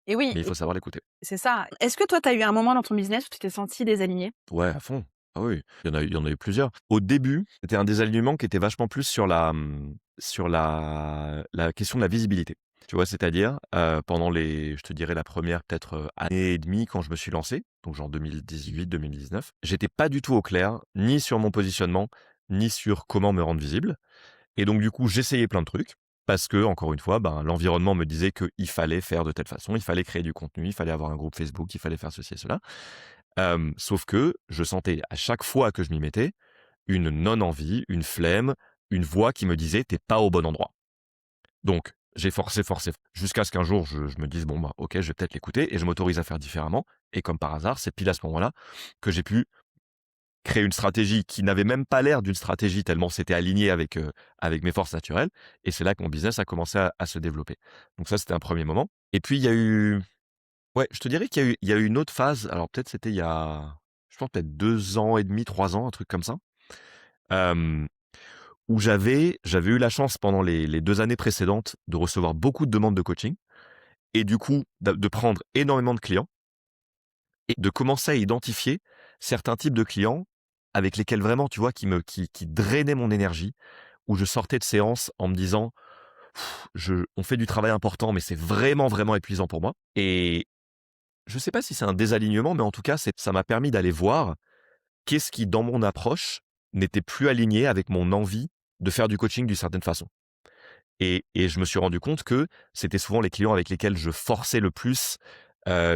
Et oui, mais il et faut savoir l'écouter. c'est ça. Est-ce que toi, tu as eu un moment dans ton business où tu t'es senti désaligné? Ouais, à fond. Ah oui, il y en a eu plusieurs. Au début, c'était un désalignement qui était vachement plus sur la question de la visibilité. Tu vois? C'est-à-dire, pendant je te dirais la première peut-être, année et demie quand je me suis lancé, donc genre 2018-2019, j'étais pas du tout au clair, ni sur mon positionnement, ni sur comment me rendre visible. Et donc du coup, j'essayais plein de trucs parce que encore une fois, ben, l'environnement me disait qu'il fallait faire de telle façon, il fallait créer du contenu, il fallait avoir un groupe Facebook, il fallait faire ceci et cela. Sauf que je sentais à chaque fois que je m'y mettais, une non-envie, une flemme, une voix qui me disait: «Tu pas au bon endroit». Donc j'ai forcé, forcé, jusqu'à ce qu'un jour je me dise: «Bon, bah, OK, je vais peut-être l'écouter» et je m'autorise à faire différemment. Et comme par hasard, c'est pile à ce moment-là que j'ai pu créer une stratégie qui n'avait même pas l'air d'une stratégie tellement c'était aligné avec mes forces naturelles, et c'est là que mon business a commencé à se développer. Donc ça, c'était un premier moment. Et puis il y a eu, ouais, je te dirais qu'il y a eu une autre phase, alors peut-être c'était il y a, je pense peut-être 2 ans et demi, 3 ans, un truc comme ça, hem, où j'avais eu la chance pendant les 2 années précédentes de recevoir beaucoup de demandes de coaching et du coup de prendre énormément de clients et de commencer à identifier certains types de clients avec lesquels vraiment, tu vois, qui drainaient mon énergie, où je sortais de séance en me disant: On fait du travail important, mais c'est vraiment, vraiment épuisant pour moi» et je sais pas si c'est un désalignement, mais en tout cas, ça m'a permis d'aller voir qu'est-ce qui, dans mon approche, n'était plus aligné avec mon envie de faire du coaching d'une certaine façon. Et je me suis rendu compte que c'était souvent les clients avec lesquels je forçais le plus,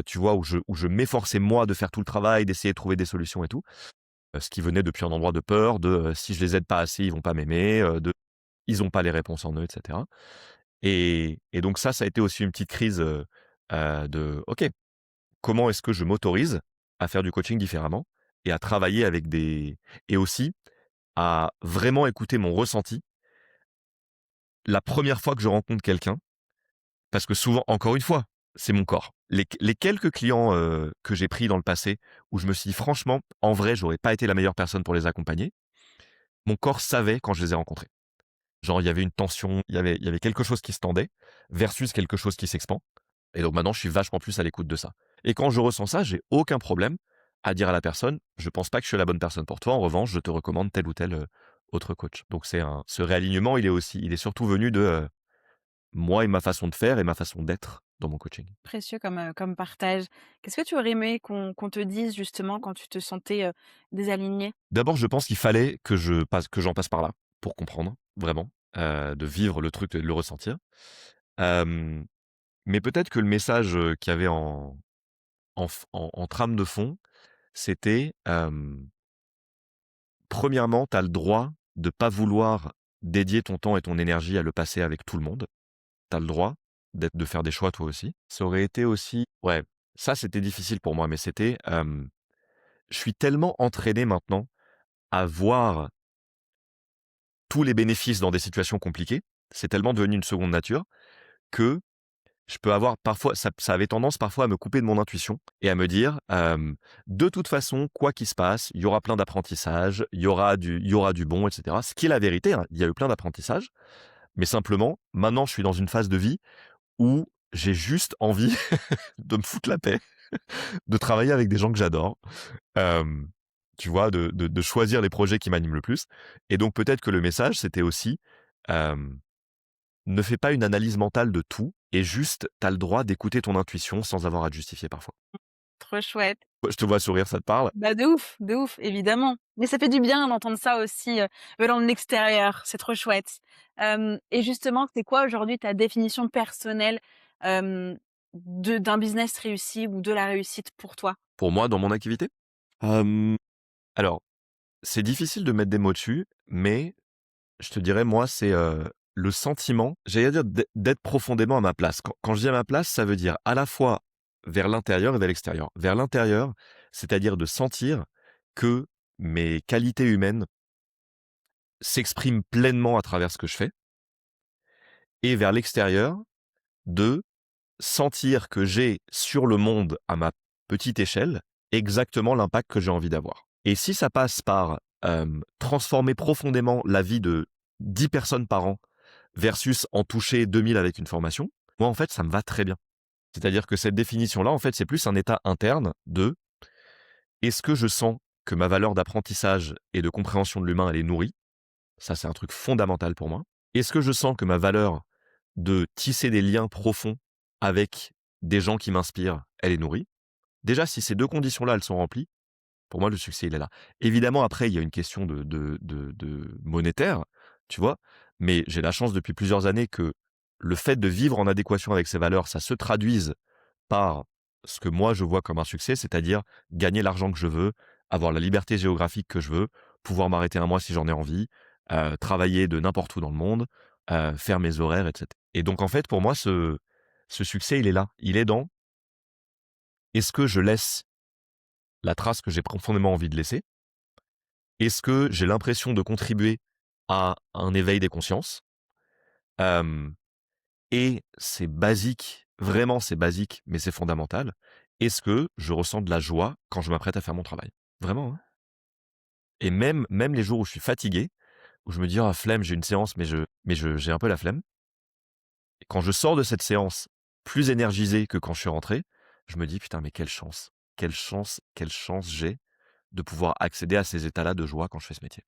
tu vois? Où je m'efforçais moi de faire tout le travail, d'essayer de trouver des solutions et tout. Ce qui venait depuis un endroit de peur, si je les aide pas assez, ils vont pas m'aimer, ils ont pas les réponses en eux et cetera. Et donc ça a été aussi une petite crise, de OK, comment est-ce que je m'autorise à faire du coaching différemment et à travailler avec des et aussi à vraiment écouter mon ressenti la première fois que je rencontre quelqu'un, parce que souvent, encore une fois, c'est mon corps. Les quelques clients, que j'ai pris dans le passé où je me suis dit: «Franchement, en vrai, j'aurais pas été la meilleure personne pour les accompagner», mon corps savait quand je les ai rencontrés. Genre, il y avait une tension, il y avait quelque chose qui se tendait versus quelque chose qui s'expand et donc maintenant, je suis vachement plus à l'écoute de ça et quand je ressens ça, j'ai aucun problème à dire à la personne: «Je pense pas que je suis la bonne personne pour toi. En revanche, je te recommande tel ou tel, autre coach». Donc ce réalignement, il est surtout venu de, moi et ma façon de faire et ma façon d'être dans mon coaching. Précieux comme partage. Qu'est-ce que tu aurais aimé qu'on te dise justement quand tu te sentais, désaligné? D'abord, je pense qu'il fallait que j'en passe par là pour comprendre, vraiment, de vivre le truc et de le ressentir. Hem, mais peut-être que le message, qu'il y avait en trame de fond, c'était, 1°, tu as le droit de pas vouloir dédier ton temps et ton énergie à le passer avec tout le monde. Tu as le droit de faire des choix toi aussi. Ça aurait été aussi ouais, ça c'était difficile pour moi, mais c'était, je suis tellement entraîné maintenant à voir tous les bénéfices dans des situations compliquées. C'est tellement devenu une seconde nature que je peux avoir parfois ça avait tendance parfois à me couper de mon intuition et à me dire, «De toute façon, quoi qu'il se passe, il y aura plein d'apprentissages, il y aura du bon et cetera». Ce qui est la vérité, hein, il y a eu plein d'apprentissages, mais simplement, maintenant je suis dans une phase de vie où j'ai juste envie de me foutre la paix, de travailler avec des gens que j'adore, hem, tu vois? De choisir les projets qui m'animent le plus et donc peut-être que le message, c'était aussi, hem ne fais pas une analyse mentale de tout et juste, tu as le droit d'écouter ton intuition sans avoir à te justifier parfois. Trop chouette. Ouais, je te vois sourire, ça te parle? Bah, de ouf, évidemment. Mais ça fait du bien d'entendre ça aussi, venant de l'extérieur, c'est trop chouette. Et justement, c'est quoi aujourd'hui ta définition personnelle, hem, d'un business réussi ou de la réussite pour toi? Pour moi, dans mon activité? Hem, alors, c'est difficile de mettre des mots dessus, mais je te dirais, moi, c'est, le sentiment, j'allais dire d'être profondément à ma place. Quand je dis à ma place, ça veut dire à la fois vers l'intérieur et vers l'extérieur. Vers l'intérieur, c'est-à-dire de sentir que mes qualités humaines s'expriment pleinement à travers ce que je fais et vers l'extérieur, de sentir que j'ai sur le monde, à ma petite échelle, exactement l'impact que j'ai envie d'avoir. Et si ça passe par, transformer profondément la vie de 10 personnes par an versus en toucher 2 000 avec une formation, moi, en fait, ça me va très bien. C'est-à-dire que cette définition-là, en fait, c'est plus un état interne de: est-ce que je sens que ma valeur d'apprentissage et de compréhension de l'humain, elle est nourrie? Ça, c'est un truc fondamental pour moi. Est-ce que je sens que ma valeur de tisser des liens profonds avec des gens qui m'inspirent, elle est nourrie? Déjà, si ces 2 conditions-là, elles sont remplies, pour moi, le succès, il est là. Évidemment, après, il y a une question de monétaire, tu vois? Mais j'ai la chance depuis plusieurs années que le fait de vivre en adéquation avec ses valeurs, ça se traduise par ce que moi je vois comme un succès, c'est-à-dire gagner l'argent que je veux, avoir la liberté géographique que je veux, pouvoir m'arrêter un mois si j'en ai envie, travailler de n'importe où dans le monde, faire mes horaires et cetera. Et donc en fait, pour moi, ce succès, il est là. Il est dans: est-ce que je laisse la trace que j'ai profondément envie de laisser? Est-ce que j'ai l'impression de contribuer à un éveil des consciences? Hem Et c'est basique, vraiment c'est basique, mais c'est fondamental. Est-ce que je ressens de la joie quand je m'apprête à faire mon travail? Vraiment, hein. Et même les jours où je suis fatigué, où je me dis: «Ah flemme, j'ai une séance, mais j'ai un peu la flemme». Et quand je sors de cette séance plus énergisé que quand je suis rentré, je me dis: «Putain, mais quelle chance j'ai de pouvoir accéder à ces états-là de joie quand je fais ce métier».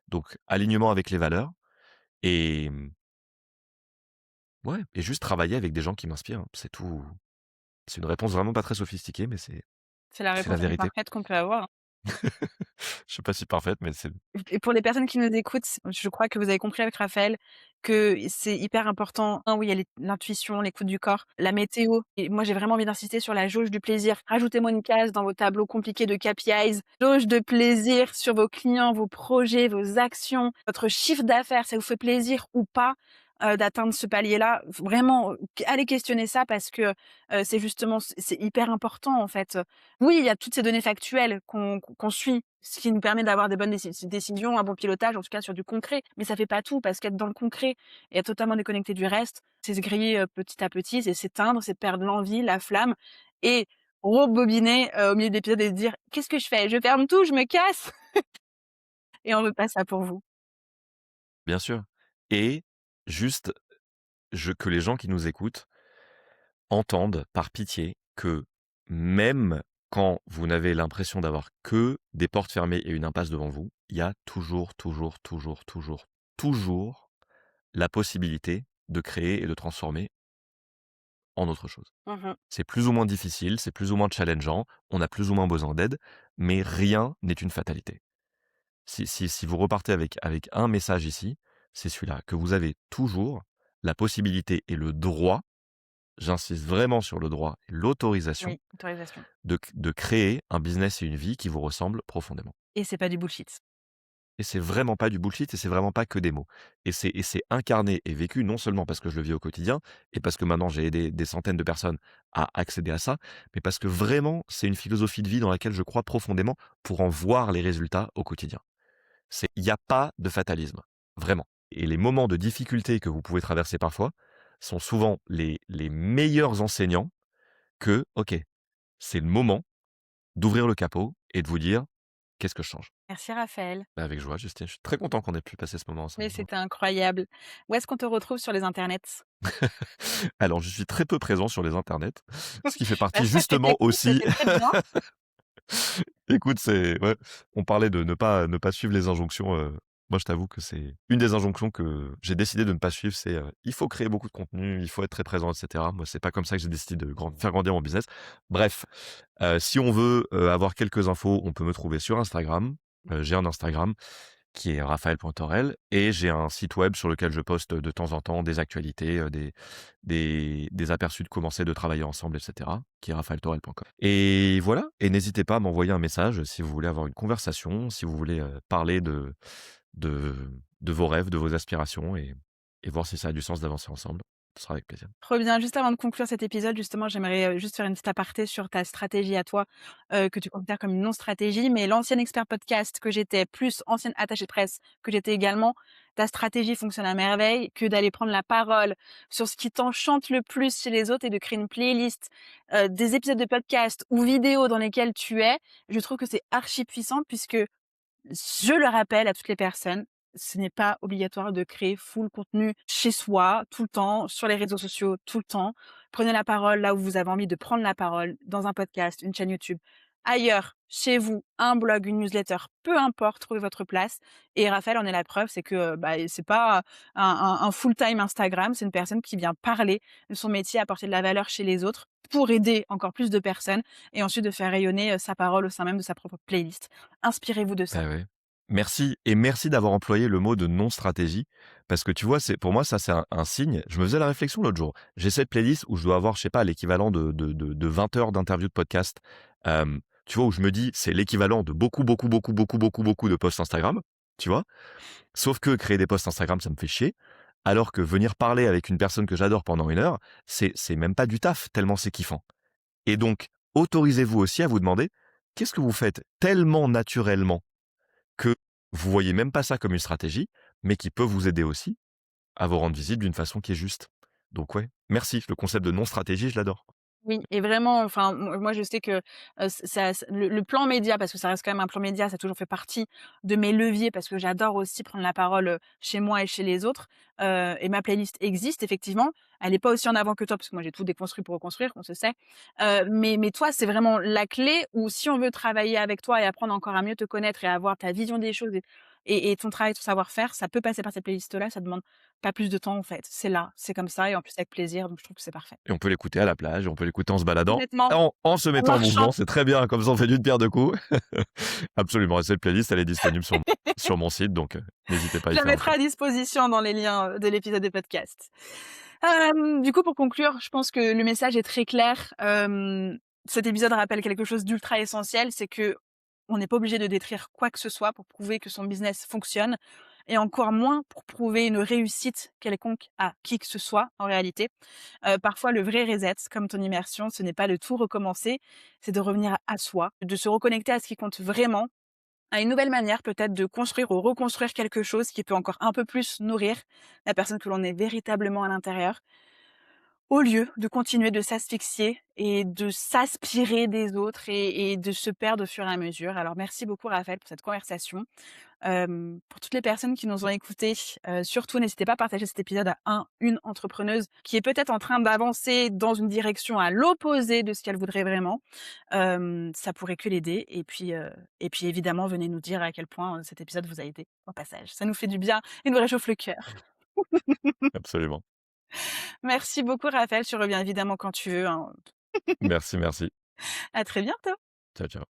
Donc alignement avec les valeurs et ouais et juste travailler avec des gens qui m'inspirent, hein, c'est tout. C'est une réponse vraiment pas très sophistiquée, mais C'est la c'est la réponse la plus vérité. parfaite qu'on peut avoir. Je suis pas si parfaite, mais c'est Et pour les personnes qui nous écoutent, je crois que vous avez compris avec Raphaël que c'est hyper important. Oui, il y a l'intuition, l'écoute du corps, la météo et moi, j'ai vraiment envie d'insister sur la jauge du plaisir. Rajoutez-moi une case dans vos tableaux compliqués de KPIs. Jauge de plaisir sur vos clients, vos projets, vos actions, votre chiffre d'affaires, ça vous fait plaisir ou pas, d'atteindre ce palier-là? Vraiment, allez questionner ça parce que, c'est justement c'est hyper important, en fait. Oui, il y a toutes ces données factuelles qu'on suit, ce qui nous permet d'avoir des bonnes décisions, un bon pilotage, en tout cas sur du concret. Mais ça fait pas tout parce qu'être dans le concret et être totalement déconnecté du reste, c'est se griller, petit à petit, c'est s'éteindre, c'est perdre l'envie, la flamme et rebobiner, au milieu de l'épisode et se dire: «Qu'est-ce que je fais? Je ferme tout, je me casse?» et on veut pas ça pour vous. bien sûr et juste que les gens qui nous écoutent entendent, par pitié, que même quand vous n'avez l'impression d'avoir que des portes fermées et une impasse devant vous, il y a toujours, toujours, toujours, toujours, toujours la possibilité de créer et de transformer en autre chose. Mmh. C'est plus ou moins difficile, c'est plus ou moins challengeant, on a plus ou moins besoin d'aide, mais rien n'est une fatalité. Si vous repartez avec un message ici, c'est celui-là, que vous avez toujours la possibilité et le droit, j'insiste vraiment sur le droit et l'autorisation Oui, autorisation de créer un business et une vie qui vous ressemblent profondément. et c'est pas du bullshit. Et c'est vraiment pas du bullshit et c'est vraiment pas que des mots. Et c'est incarné et vécu non seulement parce que je le vis au quotidien et parce que maintenant j'ai aidé des centaines de personnes à accéder à ça, mais parce que vraiment c'est une philosophie de vie dans laquelle je crois profondément pour en voir les résultats au quotidien. Il y a pas de fatalisme, vraiment. Et les moments de difficulté que vous pouvez traverser parfois sont souvent les meilleurs enseignants que, OK, c'est le moment d'ouvrir le capot et de vous dire: «Qu'est-ce que je change?» Merci Raphaël, Bah, avec joie, Justine. Je suis très content qu'on ait pu passer ce moment mais ensemble. c'était incroyable. Où est-ce qu'on te retrouve sur les internets? Alors, je suis très peu présent sur les internets, ce qui fait Bah, partie ça, c'était justement cool, aussi. c'était très bien. Écoute, c'est ouais, on parlait de ne pas suivre les injonctions, moi je t'avoue que c'est une des injonctions que j'ai décidé de ne pas suivre, c'est, il faut créer beaucoup de contenu, il faut être très présent et cetera. Moi, c'est pas comme ça que j'ai décidé de faire grandir mon business. Bref, si on veut, avoir quelques infos, on peut me trouver sur Instagram. J'ai un Instagram qui est raphaël.torel et j'ai un site web sur lequel je poste de temps en temps des actualités, des aperçus de comment c'est de travailler ensemble et cetera, qui est raphaëltorel.com et voilà et n'hésitez pas à m'envoyer un message si vous voulez avoir une conversation, si vous voulez, parler de de vos rêves, de vos aspirations et voir si ça a du sens d'avancer ensemble. Ce sera avec plaisir. Trop bien. Juste avant de conclure cet épisode, justement, j'aimerais, juste faire une petite aparté sur ta stratégie à toi, que tu considères comme une non-stratégie. Mais l'ancienne expert podcast que j'étais, plus ancienne attachée de presse que j'étais également, ta stratégie fonctionne à merveille, que d'aller prendre la parole sur ce qui t'enchante le plus chez les autres et de créer une playlist, des épisodes de podcast ou vidéos dans lesquels tu es. Je trouve que c'est archi puissant puisque je le rappelle à toutes les personnes, ce n'est pas obligatoire de créer full contenu chez soi, tout le temps, sur les réseaux sociaux, tout le temps. Prenez la parole là où vous avez envie de prendre la parole, dans un podcast, une chaîne YouTube, ailleurs, chez vous, un blog, une newsletter, peu importe, trouvez votre place. Et Raphaël en est la preuve, c'est que, bah, c'est pas un full-time Instagram, c'est une personne qui vient parler de son métier, apporter de la valeur chez les autres pour aider encore plus de personnes et ensuite de faire rayonner, sa parole au sein même de sa propre playlist. Inspirez-vous de ça. Bah, ouais. Merci et merci d'avoir employé le mot de non-stratégie parce que tu vois, c'est pour moi, ça, c'est un signe. Je me faisais la réflexion l'autre jour. J'ai cette playlist où je dois avoir, je sais pas, l'équivalent de 20 heures d'interviews de podcast. Tu vois, où je me dis: «C'est l'équivalent de beaucoup, beaucoup, beaucoup, beaucoup, beaucoup, beaucoup de posts Instagram», tu vois? Sauf que créer des posts Instagram, ça me fait chier, alors que venir parler avec une personne que j'adore pendant 1 heure, c'est même pas du taf tellement c'est kiffant et donc autorisez-vous aussi à vous demander: qu'est-ce que vous faites tellement naturellement que vous voyez même pas ça comme une stratégie, mais qui peut vous aider aussi à vous rendre visible d'une façon qui est juste. Donc ouais, merci, le concept de non-stratégie, je l'adore. Oui et vraiment, enfin, moi, je sais que, ça le plan média, parce que ça reste quand même un plan média, ça a toujours fait partie de mes leviers parce que j'adore aussi prendre la parole, chez moi et chez les autres, et ma playlist existe effectivement. Elle est pas aussi en avant que toi parce que moi, j'ai tout déconstruit pour reconstruire, on se sait. Mais toi, c'est vraiment la clé où si on veut travailler avec toi et apprendre encore à mieux te connaître et à avoir ta vision des choses et ton travail, ton savoir-faire, ça peut passer par cette playlist-là, ça demande pas plus de temps, en fait. C'est là, c'est comme ça et en plus avec plaisir, donc je trouve que c'est parfait. Et on peut l'écouter à la plage, on peut l'écouter en se baladant, Complètement, en se en mettant en marchant. mouvement, c'est très bien, comme ça on fait d'une pierre deux coups. Absolument, et cette playlist, elle est disponible sur mon site, donc n'hésitez pas à Je y la faire un mettrai tour. à disposition dans les liens, de l'épisode de podcast. Du coup, pour conclure, je pense que le message est très clair. Cet épisode rappelle quelque chose d'ultra essentiel, c'est qu'on n'est pas obligé de détruire quoi que ce soit pour prouver que son business fonctionne et encore moins pour prouver une réussite quelconque à qui que ce soit en réalité. Parfois le vrai reset, comme ton immersion, ce n'est pas de tout recommencer, c'est de revenir à soi, de se reconnecter à ce qui compte vraiment, à une nouvelle manière peut-être de construire ou reconstruire quelque chose qui peut encore un peu plus nourrir la personne que l'on est véritablement à l'intérieur, au lieu de continuer de s'asphyxier et de s'aspirer des autres et de se perdre au fur et à mesure. Alors merci beaucoup Raphaël pour cette conversation. Pour toutes les personnes qui nous ont écoutés, surtout n'hésitez pas à partager cet épisode à une entrepreneuse qui est peut-être en train d'avancer dans une direction à l'opposé de ce qu'elle voudrait vraiment. Ça pourrait que l'aider et puis évidemment, venez nous dire à quel point, cet épisode vous a aidé au passage. Ça nous fait du bien et nous réchauffe le cœur. Absolument. Merci beaucoup Raphaël, tu reviens évidemment quand tu veux, hein. Merci, merci. À très bientôt. Ciao, ciao.